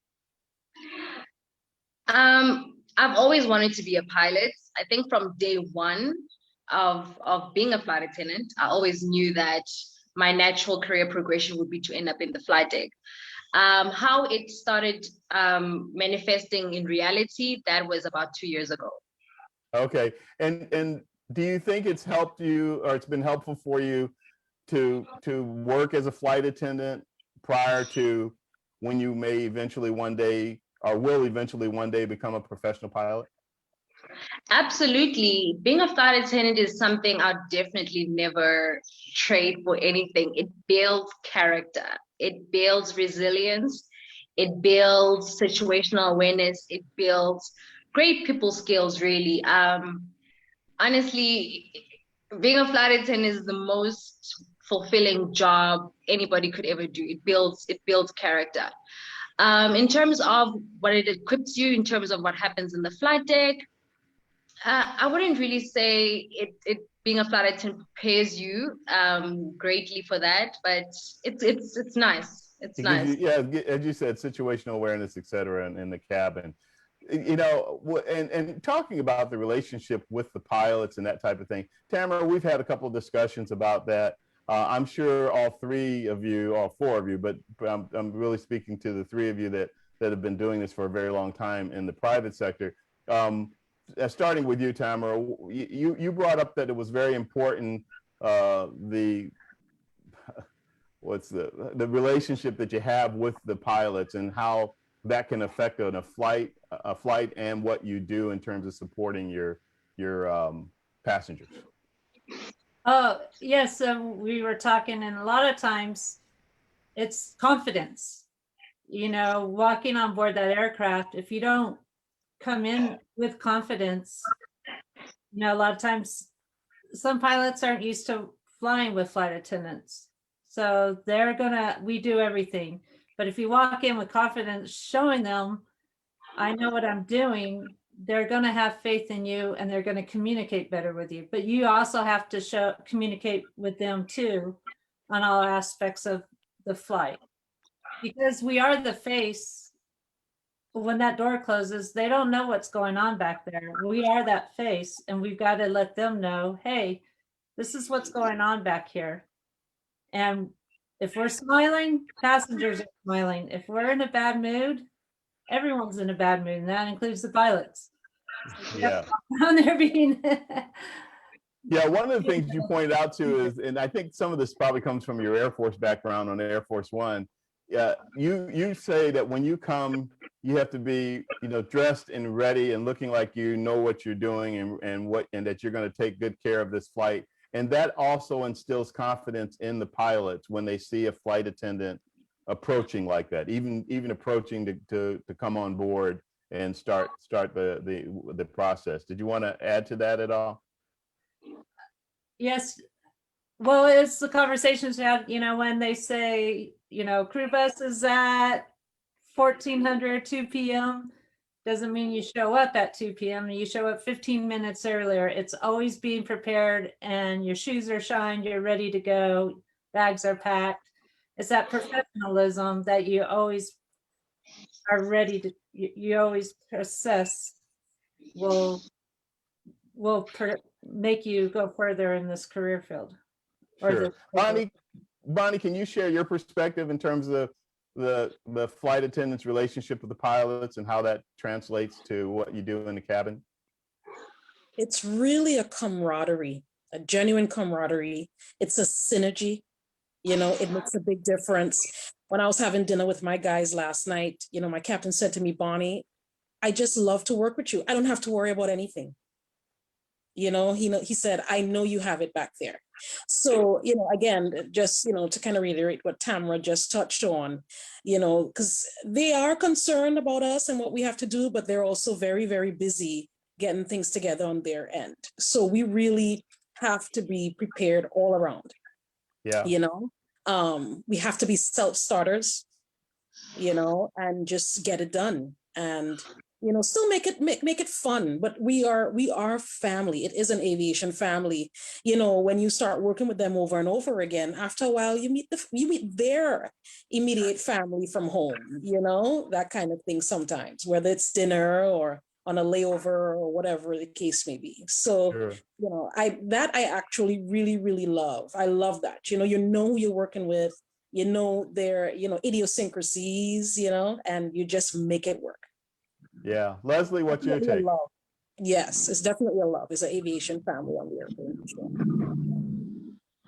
I've always wanted to be a pilot. I think from day one of being a flight attendant, I always knew that my natural career progression would be to end up in the flight deck. How it started manifesting in reality, that was about 2 years ago. Okay. And do you think it's helped you, or it's been helpful for you to work as a flight attendant prior to when you may eventually one day, or will eventually one day, become a professional pilot? Absolutely. Being a flight attendant is something I'll definitely never trade for anything. It builds character, it builds resilience, it builds situational awareness, it builds great people skills, really. Honestly, being a flight attendant is the most fulfilling job anybody could ever do. It builds character. In terms of what it equips you, in terms of what happens in the flight deck, I wouldn't really say it being a flight attendant prepares you greatly for that, but it's nice. It's nice. Yeah, as you said, situational awareness, et cetera, in the cabin. You know, and talking about the relationship with the pilots and that type of thing, Tamara, we've had a couple of discussions about that. I'm sure all three of you, all four of you, but I'm really speaking to the three of you that have been doing this for a very long time in the private sector. Starting with you, Tamara, you brought up that it was very important, the relationship that you have with the pilots and how that can affect a flight and what you do in terms of supporting your passengers. Oh, yes. We were talking, and a lot of times it's confidence. You know, walking on board that aircraft, if you don't come in with confidence, you know, a lot of times some pilots aren't used to flying with flight attendants. So we do everything. But if you walk in with confidence, showing them, I know what I'm doing, they're going to have faith in you and they're going to communicate better with you. But you also have to communicate with them too on all aspects of the flight, because we are the face. When that door closes, they don't know what's going on back there. We are that face, and we've got to let them know, hey, this is what's going on back here. And if we're smiling, passengers are smiling. If we're in a bad mood, everyone's in a bad mood, and that includes the pilots. So yeah. They're being Yeah, one of the things you pointed out too is, and I think some of this probably comes from your Air Force background on Air Force One. You say that when you come, you have to be, you know, dressed and ready and looking like you know what you're doing and that you're going to take good care of this flight. And that also instills confidence in the pilots when they see a flight attendant approaching like that, even approaching to come on board and start the process. Did you want to add to that at all? Yes. Well, it's the conversations we have, you know, when they say, you know, crew bus is at 1400, 2 p.m. doesn't mean you show up at 2 p.m. You show up 15 minutes earlier. It's always being prepared, and your shoes are shined, you're ready to go, bags are packed. It's that professionalism that you always are ready to, you always assess will make you go further in this career field. Sure. Bonnie, can you share your perspective in terms of the flight attendant's relationship with the pilots and how that translates to what you do in the cabin? It's really a camaraderie, a genuine camaraderie. It's a synergy. You know, it makes a big difference. When I was having dinner with my guys last night, you know, my captain said to me, Bonnie, I just love to work with you. I don't have to worry about anything. He said, I know you have it back there. So, again, just, to kind of reiterate what Tamara just touched on, because they are concerned about us and what we have to do, but they're also very, very busy getting things together on their end. So we really have to be prepared all around. Yeah. We have to be self-starters, and just get it done. And still make it fun, but we are family. It is an aviation family. When you start working with them over and over again, after a while you meet their immediate family from home, that kind of thing sometimes, whether it's dinner or on a layover or whatever the case may be. So, Sure. I actually really, really love. I love that. You know who you're working with, their, idiosyncrasies, and you just make it work. Yeah. Lesley, what's your Definitely a take? love. Yes, it's definitely a love. It's an aviation family on the airplane.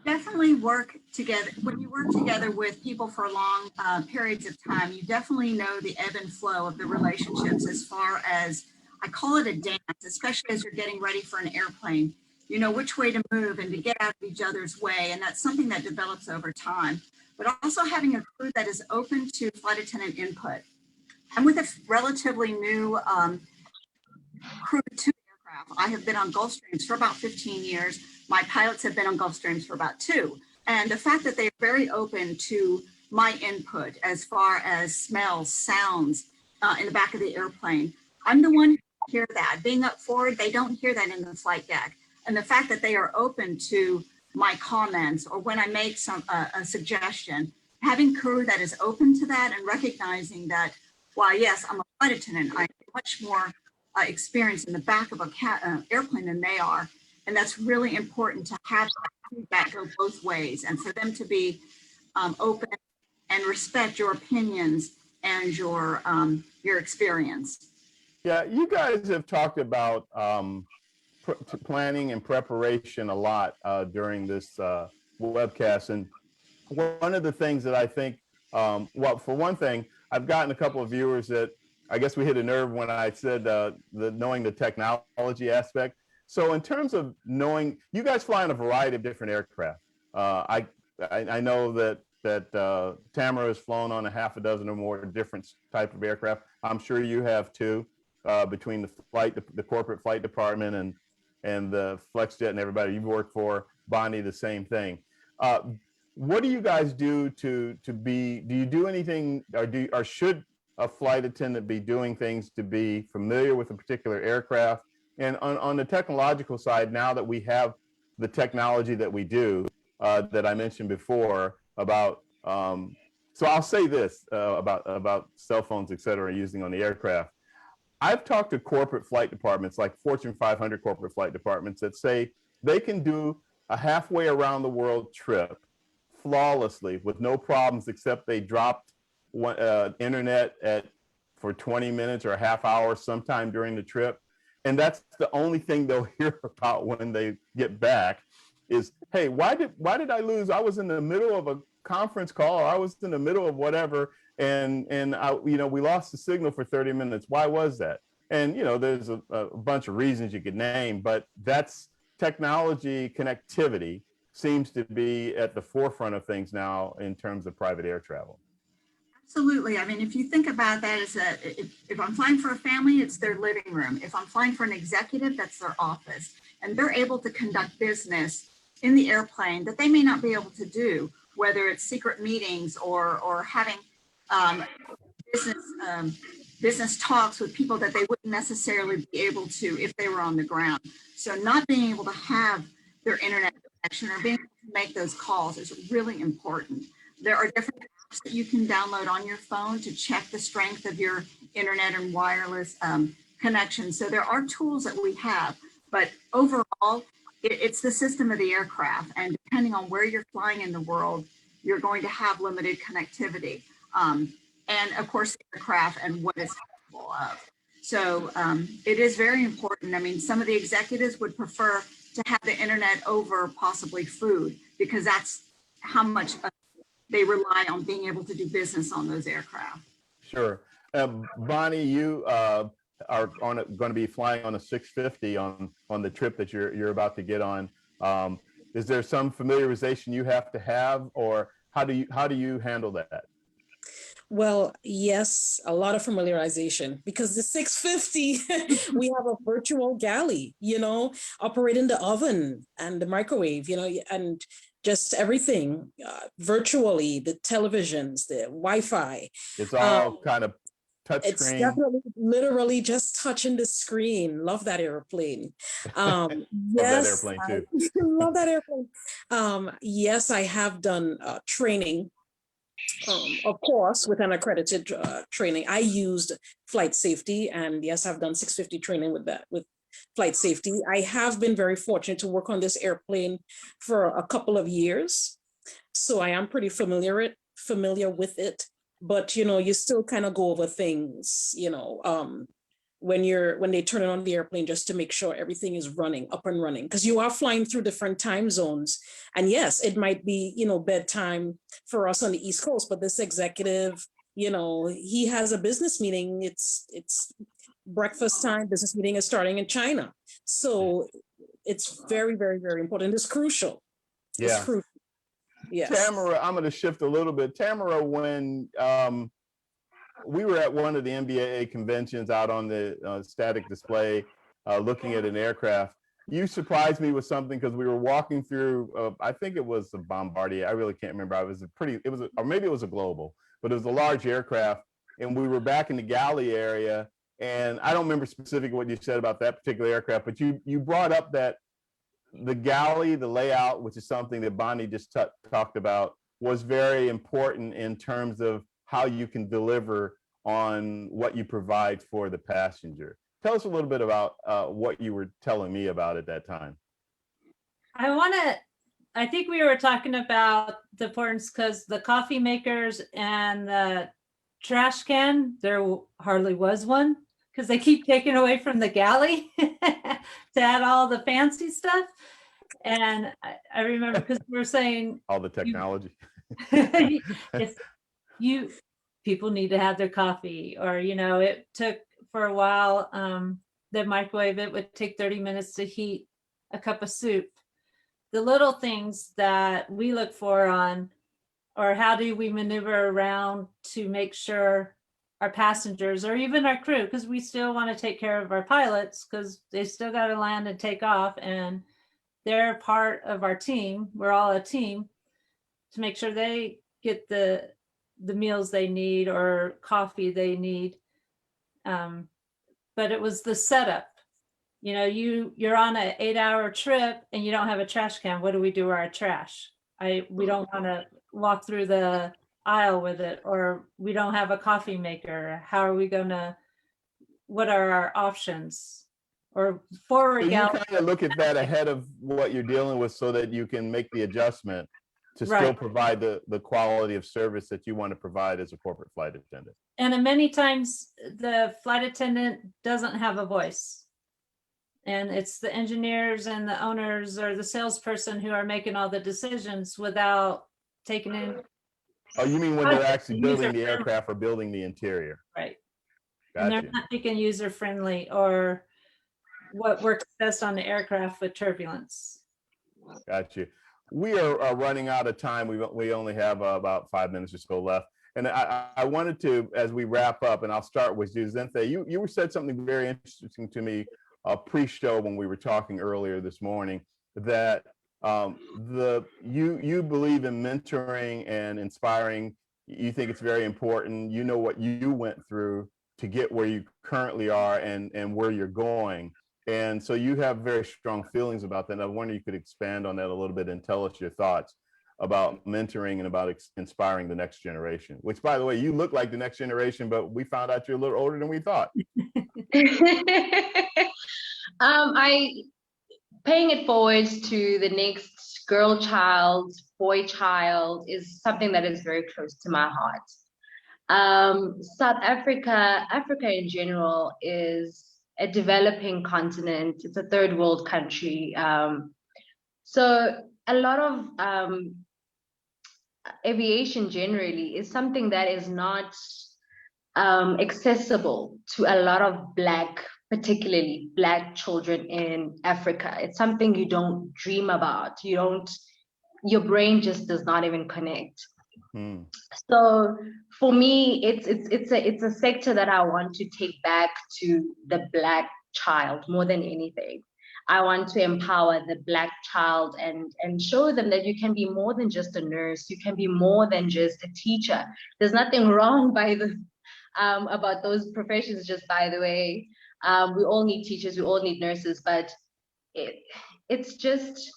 Definitely work together. When you work together with people for long periods of time, you definitely know the ebb and flow of the relationships as far as, I call it a dance, especially as you're getting ready for an airplane. You know which way to move and to get out of each other's way. And that's something that develops over time. But also having a crew that is open to flight attendant input. I'm with a relatively new crew to aircraft. I have been on Gulfstreams for about 15 years. My pilots have been on Gulfstreams for about 2. And the fact that they're very open to my input as far as smells, sounds in the back of the airplane. I'm the one who hear that. Being up forward, they don't hear that in the flight deck. And the fact that they are open to my comments or when I make a suggestion, having crew that is open to that and recognizing that, while yes, I'm a flight attendant, I have much more experience in the back of a airplane than they are. And that's really important to have that go both ways and for them to be open and respect your opinions and your experience. Yeah, you guys have talked about planning and preparation a lot during this webcast. And one of the things that I think, well, for one thing, I've gotten a couple of viewers that I guess we hit a nerve when I said knowing the technology aspect. So in terms of knowing, you guys fly in a variety of different aircraft. I know that Tamara has flown on a half a dozen or more different type of aircraft. I'm sure you have too, between the corporate flight department and the FlexJet and everybody you've worked for. Bonnie, the same thing. What do you guys do do you do anything, or should a flight attendant be doing things to be familiar with a particular aircraft? And on the technological side, now that we have the technology that we do, that I mentioned before about, so I'll say this about cell phones, et cetera, using on the aircraft. I've talked to corporate flight departments, like Fortune 500 corporate flight departments, that say they can do a halfway around the world trip flawlessly with no problems, except they dropped internet for 20 minutes or a half hour sometime during the trip. And that's the only thing they'll hear about when they get back is, hey, why did I lose? I was in the middle of a conference call, or I was in the middle of whatever, and we lost the signal for 30 minutes. Why was that? And there's a bunch of reasons you could name, but that's technology. Connectivity seems to be at the forefront of things now in terms of private air travel. Absolutely. I mean, if you think about that as if I'm flying for a family, it's their living room. If I'm flying for an executive, that's their office. And they're able to conduct business in the airplane that they may not be able to do, whether it's secret meetings or having business talks with people that they wouldn't necessarily be able to if they were on the ground. So not being able to have their internet connection or being able to make those calls is really important. There are different apps that you can download on your phone to check the strength of your internet and wireless connection. So there are tools that we have, but overall, it's the system of the aircraft. And depending on where you're flying in the world, you're going to have limited connectivity. And of course, the aircraft and what it's capable of. So it is very important. I mean, some of the executives would prefer to have the internet over possibly food, because that's how much they rely on being able to do business on those aircraft. Sure. Bonnie, are going to be flying on a 650 on the trip that you're about to get on, is there some familiarization you have to have, or how do you handle that? Well, yes, a lot of familiarization, because the 650, we have a virtual galley, operating the oven and the microwave, and just everything virtually, the televisions, the Wi-Fi. It's all kind of touch It's screen. definitely literally just touching the screen. Love that airplane. Love that Yes, airplane too. love that airplane. Yes, I have done training. Of course, with an accredited training. I used flight safety, and yes, I've done 650 training with flight safety. I have been very fortunate to work on this airplane for a couple of years, so I am pretty familiar with it. But you still kind of go over things, when they turn it on the airplane, just to make sure everything is up and running, because you are flying through different time zones. And yes, it might be bedtime for us on the East Coast, but this executive, he has a business meeting. It's breakfast time. Business meeting is starting in China, so it's very, very, very important. It's crucial. Yeah. It's crucial. Yes. Tamara, I'm going to shift a little bit. Tamara, when we were at one of the NBAA conventions out on the static display, looking at an aircraft, you surprised me with something, because we were walking through, I think it was a Bombardier. I really can't remember. Or maybe it was a Global, but it was a large aircraft. And we were back in the galley area. And I don't remember specifically what you said about that particular aircraft, but you brought up that the galley, the layout, which is something that Bonnie just talked about, was very important in terms of how you can deliver on what you provide for the passenger. Tell us a little bit about what you were telling me about at that time. I think we were talking about the importance, because the coffee makers and the trash can, there hardly was one, because they keep taking away from the galley to add all the fancy stuff. And I remember, because we were saying all the technology. People need to have their coffee, or it took for a while, the microwave, it would take 30 minutes to heat a cup of soup. The little things that we look for or how do we maneuver around to make sure our passengers, or even our crew, because we still want to take care of our pilots, because they still got to land and take off, and they're part of our team. We're all a team, to make sure they get the meals they need or coffee they need. But it was the setup. You're on an 8-hour trip and you don't have a trash can. What do we do with our trash? We don't want to walk through the aisle with it, or we don't have a coffee maker. How are we what are our options? Or forward So you galley. kind of look at that ahead of what you're dealing with, so that you can make the adjustment to still provide the quality of service that you want to provide as a corporate flight attendant. And many times the flight attendant doesn't have a voice. And it's the engineers and the owners or the salesperson who are making all the decisions without taking in. Oh, you mean when they're actually building the aircraft or building the interior? Right. Gotcha. And they're not thinking user friendly or what works best on the aircraft with turbulence. Got you. We are running out of time. We only have about 5 minutes or so left. And I wanted to, as we wrap up, and I'll start with you, Zintle, you said something very interesting to me pre-show when we were talking earlier this morning, that you believe in mentoring and inspiring. You think it's very important. You know what you went through to get where you currently are and where you're going. And so you have very strong feelings about that. And I wonder if you could expand on that a little bit and tell us your thoughts about mentoring and about inspiring the next generation, which, by the way, you look like the next generation, but we found out you're a little older than we thought. Paying it forward to the next girl child, boy child is something that is very close to my heart. South Africa in general is a developing continent. It's a third world country. So a lot of aviation generally is something that is not accessible to a lot of particularly Black children in Africa. It's something you don't dream about. Your brain just does not even connect. Hmm. So for me, it's a sector that I want to take back to the Black child more than anything. I want to empower the Black child and show them that you can be more than just a nurse. You can be more than just a teacher. There's nothing wrong about those professions, just by the way. We all need teachers, we all need nurses, but it's just,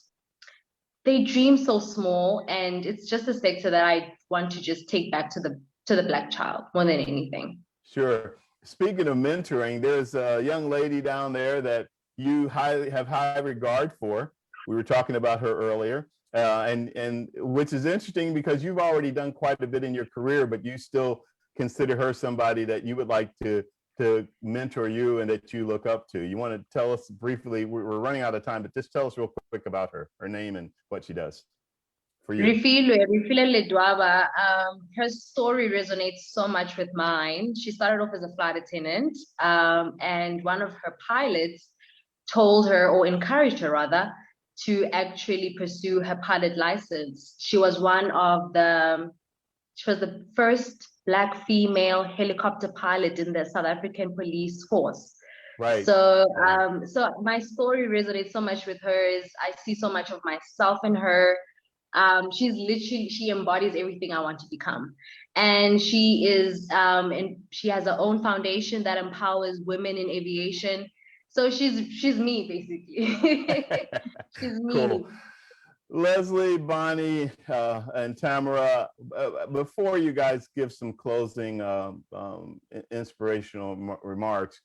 they dream so small, and it's just a sector that I want to just take back to the Black child more than anything. Sure. Speaking of mentoring, there's a young lady down there that you have high regard for. We were talking about her earlier, and which is interesting because you've already done quite a bit in your career, but you still consider her somebody that you would like to mentor you and that you look up to. You want to tell us briefly, we're running out of time, but just tell us real quick about her name and what she does for you. Revuelto Ledwaba, her story resonates so much with mine. She started off as a flight attendant, and one of her pilots told her, or encouraged her rather, to actually pursue her pilot license. She was the first Black female helicopter pilot in the South African police force. Right. So, so my story resonates so much with hers. I see so much of myself in her. She embodies everything I want to become. And she is, and she has her own foundation that empowers women in aviation. So she's me, basically. She's me. Cool. Lesley, Bonnie, and Tamara, before you guys give some closing inspirational remarks,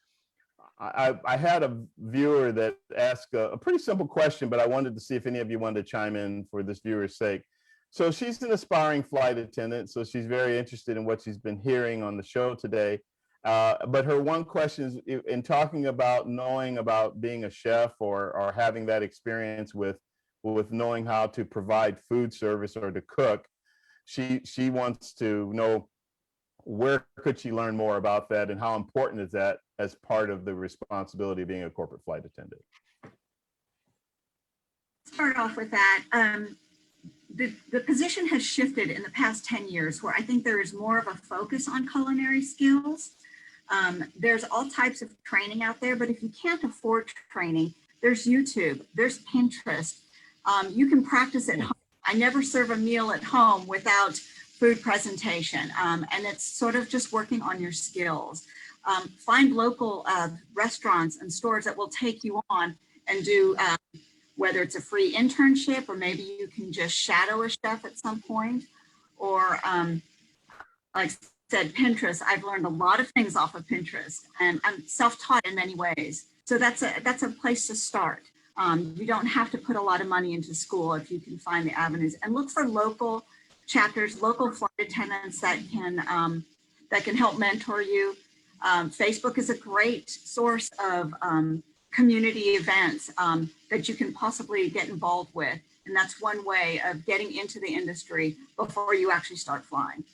I had a viewer that asked a pretty simple question, but I wanted to see if any of you wanted to chime in for this viewer's sake. So she's an aspiring flight attendant, so she's very interested in what she's been hearing on the show today. But her one question is, in talking about knowing about being a chef or having that experience with knowing how to provide food service or to cook, she wants to know, where could she learn more about that, and how important is that as part of the responsibility of being a corporate flight attendant? Start off with that. The position has shifted in the past 10 years where I think there is more of a focus on culinary skills. There's all types of training out there, but if you can't afford training, there's YouTube, there's Pinterest. You can practice at home. I never serve a meal at home without food presentation. And it's sort of just working on your skills. Find local restaurants and stores that will take you on and do, whether it's a free internship, or maybe you can just shadow a chef at some point, or like I said, Pinterest. I've learned a lot of things off of Pinterest, and I'm self-taught in many ways. So that's a place to start. You don't have to put a lot of money into school if you can find the avenues, and look for local chapters, local flight attendants that can help mentor you. Facebook is a great source of community events that you can possibly get involved with. And that's one way of getting into the industry before you actually start flying.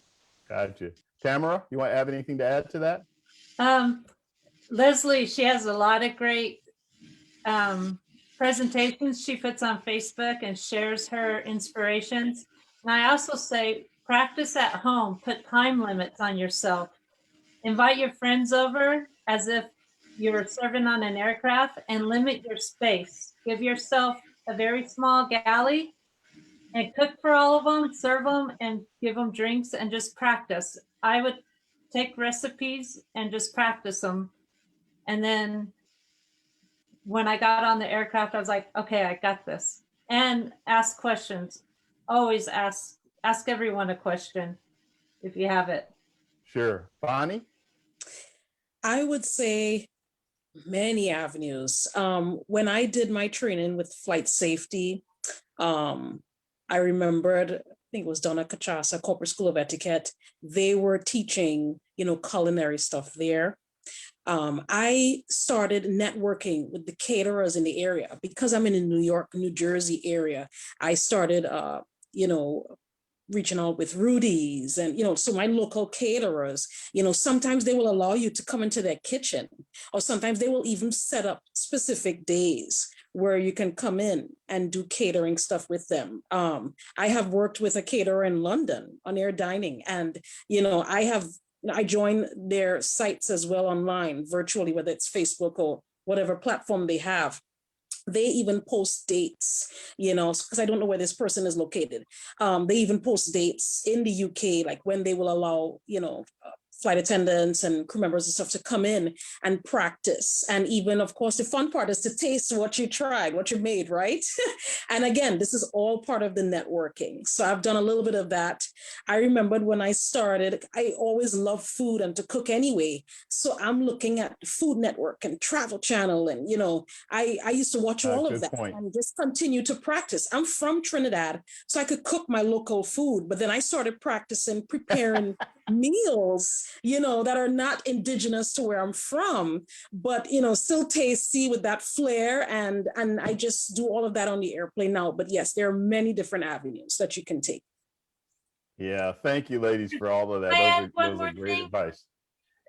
Gotcha. Tamara, you want to have anything to add to that? Lesley, she has a lot of great presentations she puts on Facebook and shares her inspirations. And I also say, practice at home, put time limits on yourself. Invite your friends over as if you're serving on an aircraft, and limit your space. Give yourself a very small galley and cook for all of them, serve them, and give them drinks, and just practice. I would take recipes and just practice them. And then when I got on the aircraft, I was like, okay, I got this. And ask questions. Always ask everyone a question if you have it. Sure. Bonnie? I would say many avenues. When I did my training with flight safety, I remembered, I think it was done at Kachasa, Corporate School of Etiquette. They were teaching, culinary stuff there. I started networking with the caterers in the area because I'm in the New York, New Jersey area. I started, reaching out with Rudy's and, so my local caterers, sometimes they will allow you to come into their kitchen, or sometimes they will even set up specific days where you can come in and do catering stuff with them. I have worked with a caterer in London on air dining, and, I join their sites as well online, virtually, whether it's Facebook or whatever platform they have. They even post dates, because I don't know where this person is located. They even post dates in the UK, like when they will allow, flight attendants and crew members and stuff to come in and practice. And even, of course, the fun part is to taste what you tried, what you made, right? And again, this is all part of the networking. So I've done a little bit of that. I remembered when I started, I always loved food and to cook anyway. So I'm looking at Food Network and Travel Channel. And, I used to watch all of that and just continue to practice. I'm from Trinidad, so I could cook my local food, but then I started practicing preparing meals, that are not indigenous to where I'm from, but, still tasty with that flair. And I just do all of that on the airplane now. But yes, there are many different avenues that you can take. Yeah. Thank you, ladies, for all of that. Those are great advice.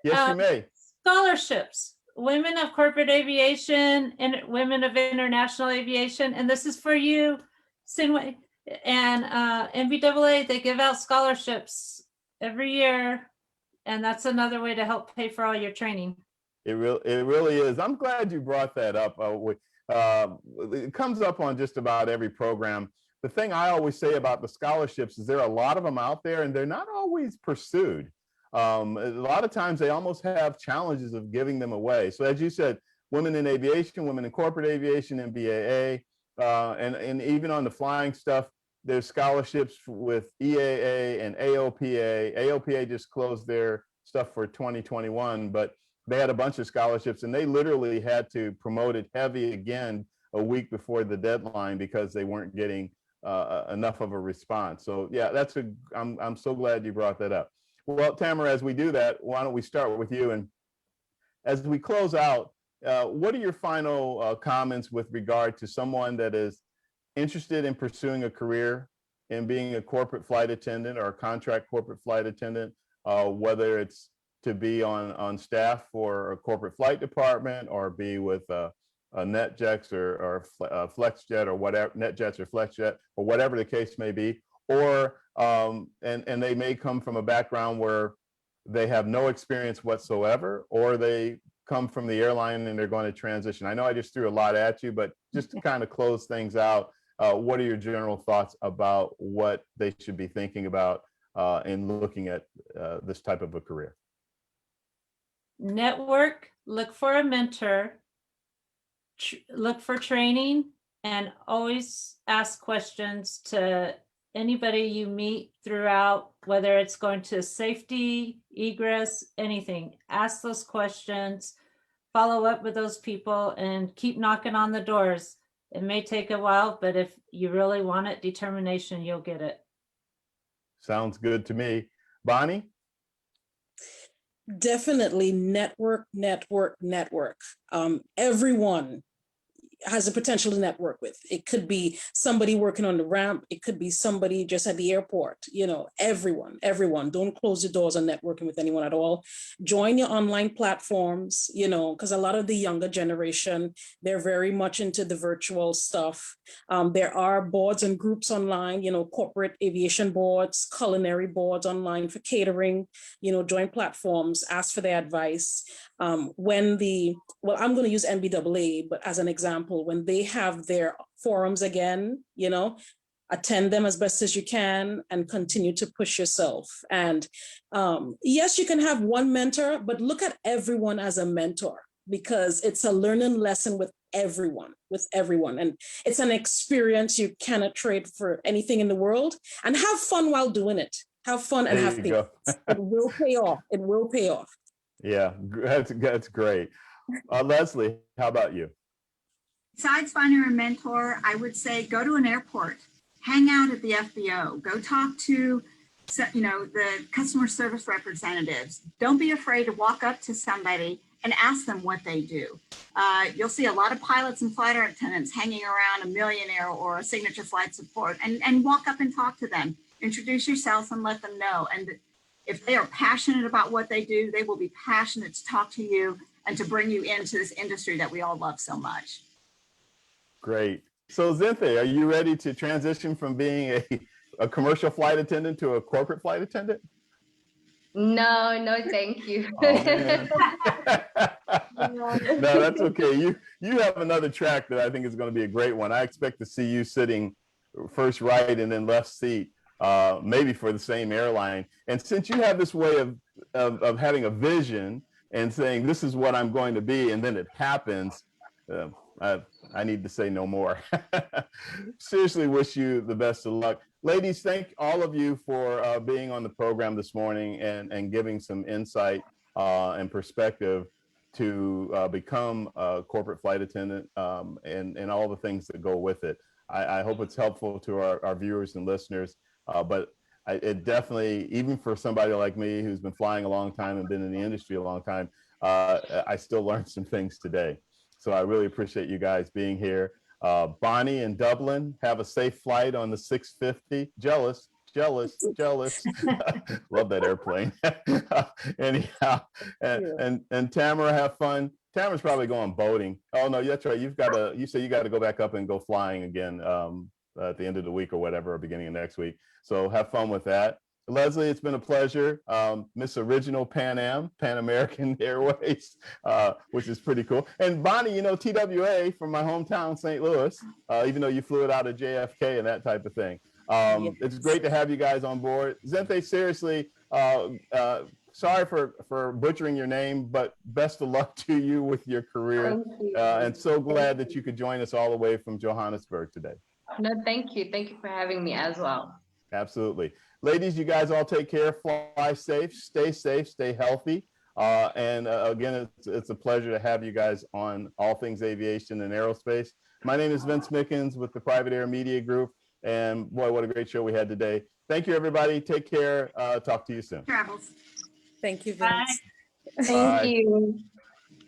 Yes, you may. Scholarships, women of corporate aviation and women of international aviation. And this is for you, Sinway and NBAA. They give out scholarships every year, and that's another way to help pay for all your training. It really is. I'm glad you brought that up. It comes up on just about every program. The thing I always say about the scholarships is there are a lot of them out there, and they're not always pursued. A lot of times they almost have challenges of giving them away. So as you said, women in aviation, women in corporate aviation, MBAA, and even on the flying stuff, there's scholarships with EAA and AOPA. AOPA just closed their stuff for 2021, but they had a bunch of scholarships, and they literally had to promote it heavy again a week before the deadline because they weren't getting enough of a response. So yeah, I'm so glad you brought that up. Well, Tamara, as we do that, why don't we start with you? And as we close out, what are your final comments with regard to someone that is interested in pursuing a career in being a corporate flight attendant or a contract corporate flight attendant, whether it's to be on staff for a corporate flight department or be with a NetJets or FlexJet or whatever, NetJets or FlexJet or whatever the case may be, or and they may come from a background where they have no experience whatsoever, or they come from the airline and they're going to transition. I know I just threw a lot at you, but just to kind of close things out, what are your general thoughts about what they should be thinking about in looking at this type of a career? Network, look for a mentor, look for training, and always ask questions to anybody you meet throughout, whether it's going to safety, egress, anything. Ask those questions, follow up with those people, and keep knocking on the doors. It may take a while, but if you really want it, determination, you'll get it. Sounds good to me. Bonnie? Definitely network. Everyone has the potential to network with. It could be somebody working on the ramp. It could be somebody just at the airport. Everyone. Don't close the doors on networking with anyone at all. Join your online platforms, because a lot of the younger generation, they're very much into the virtual stuff. There are boards and groups online, corporate aviation boards, culinary boards online for catering, join platforms, ask for their advice. I'm going to use NBAA, but as an example, when they have their forums again, attend them as best as you can and continue to push yourself. And yes, you can have one mentor, but look at everyone as a mentor, because it's a learning lesson with everyone. And it's an experience you cannot trade for anything in the world. And have fun while doing it. Have fun and have patience. It will pay off. Yeah, that's great. Leslie, how about you? Besides finding a mentor, I would say go to an airport, hang out at the FBO, go talk to, the customer service representatives. Don't be afraid to walk up to somebody and ask them what they do. You'll see a lot of pilots and flight attendants hanging around a Millionaire or a Signature Flight Support, and walk up and talk to them. introduce yourselves and let them know. And if they are passionate about what they do, they will be passionate to talk to you and to bring you into this industry that we all love so much. Great. So Zintle, are you ready to transition from being a commercial flight attendant to a corporate flight attendant? No, no, thank you. Oh, man. No, that's okay. You have another track that I think is going to be a great one. I expect to see you sitting first right and then left seat, maybe for the same airline. And since you have this way of having a vision and saying, this is what I'm going to be, and then it happens, I need to say no more. Seriously, wish you the best of luck. Ladies, thank all of you for being on the program this morning and giving some insight and perspective to become a corporate flight attendant and all the things that go with it. I hope it's helpful to our viewers and listeners, but it definitely, even for somebody like me who's been flying a long time and been in the industry a long time, I still learned some things today. So I really appreciate you guys being here. Bonnie in Dublin, have a safe flight on the 650. Jealous. Love that airplane. Anyhow, and Tamara, have fun. Tamara's probably going boating. Oh no, that's right. You say you got to go back up and go flying again at the end of the week or whatever, or beginning of next week. So have fun with that. Lesley, it's been a pleasure. Miss Original Pan American Airways, which is pretty cool. And Bonnie, you know, TWA from my hometown, St. Louis, even though you flew it out of JFK and that type of thing. Yes. It's great to have you guys on board. Zintle, seriously, sorry for butchering your name, but best of luck to you with your career. Thank you. And so glad that you could join us all the way from Johannesburg today. No, thank you. Thank you for having me as well. Absolutely. Ladies, you guys all take care, fly safe, stay healthy. Again, it's a pleasure to have you guys on all things aviation and aerospace. My name is Vince Mickens with the Private Air Media Group. And boy, what a great show we had today. Thank you, everybody. Take care. Talk to you soon. Travels. Thank you, Bye. Vince. Thank you.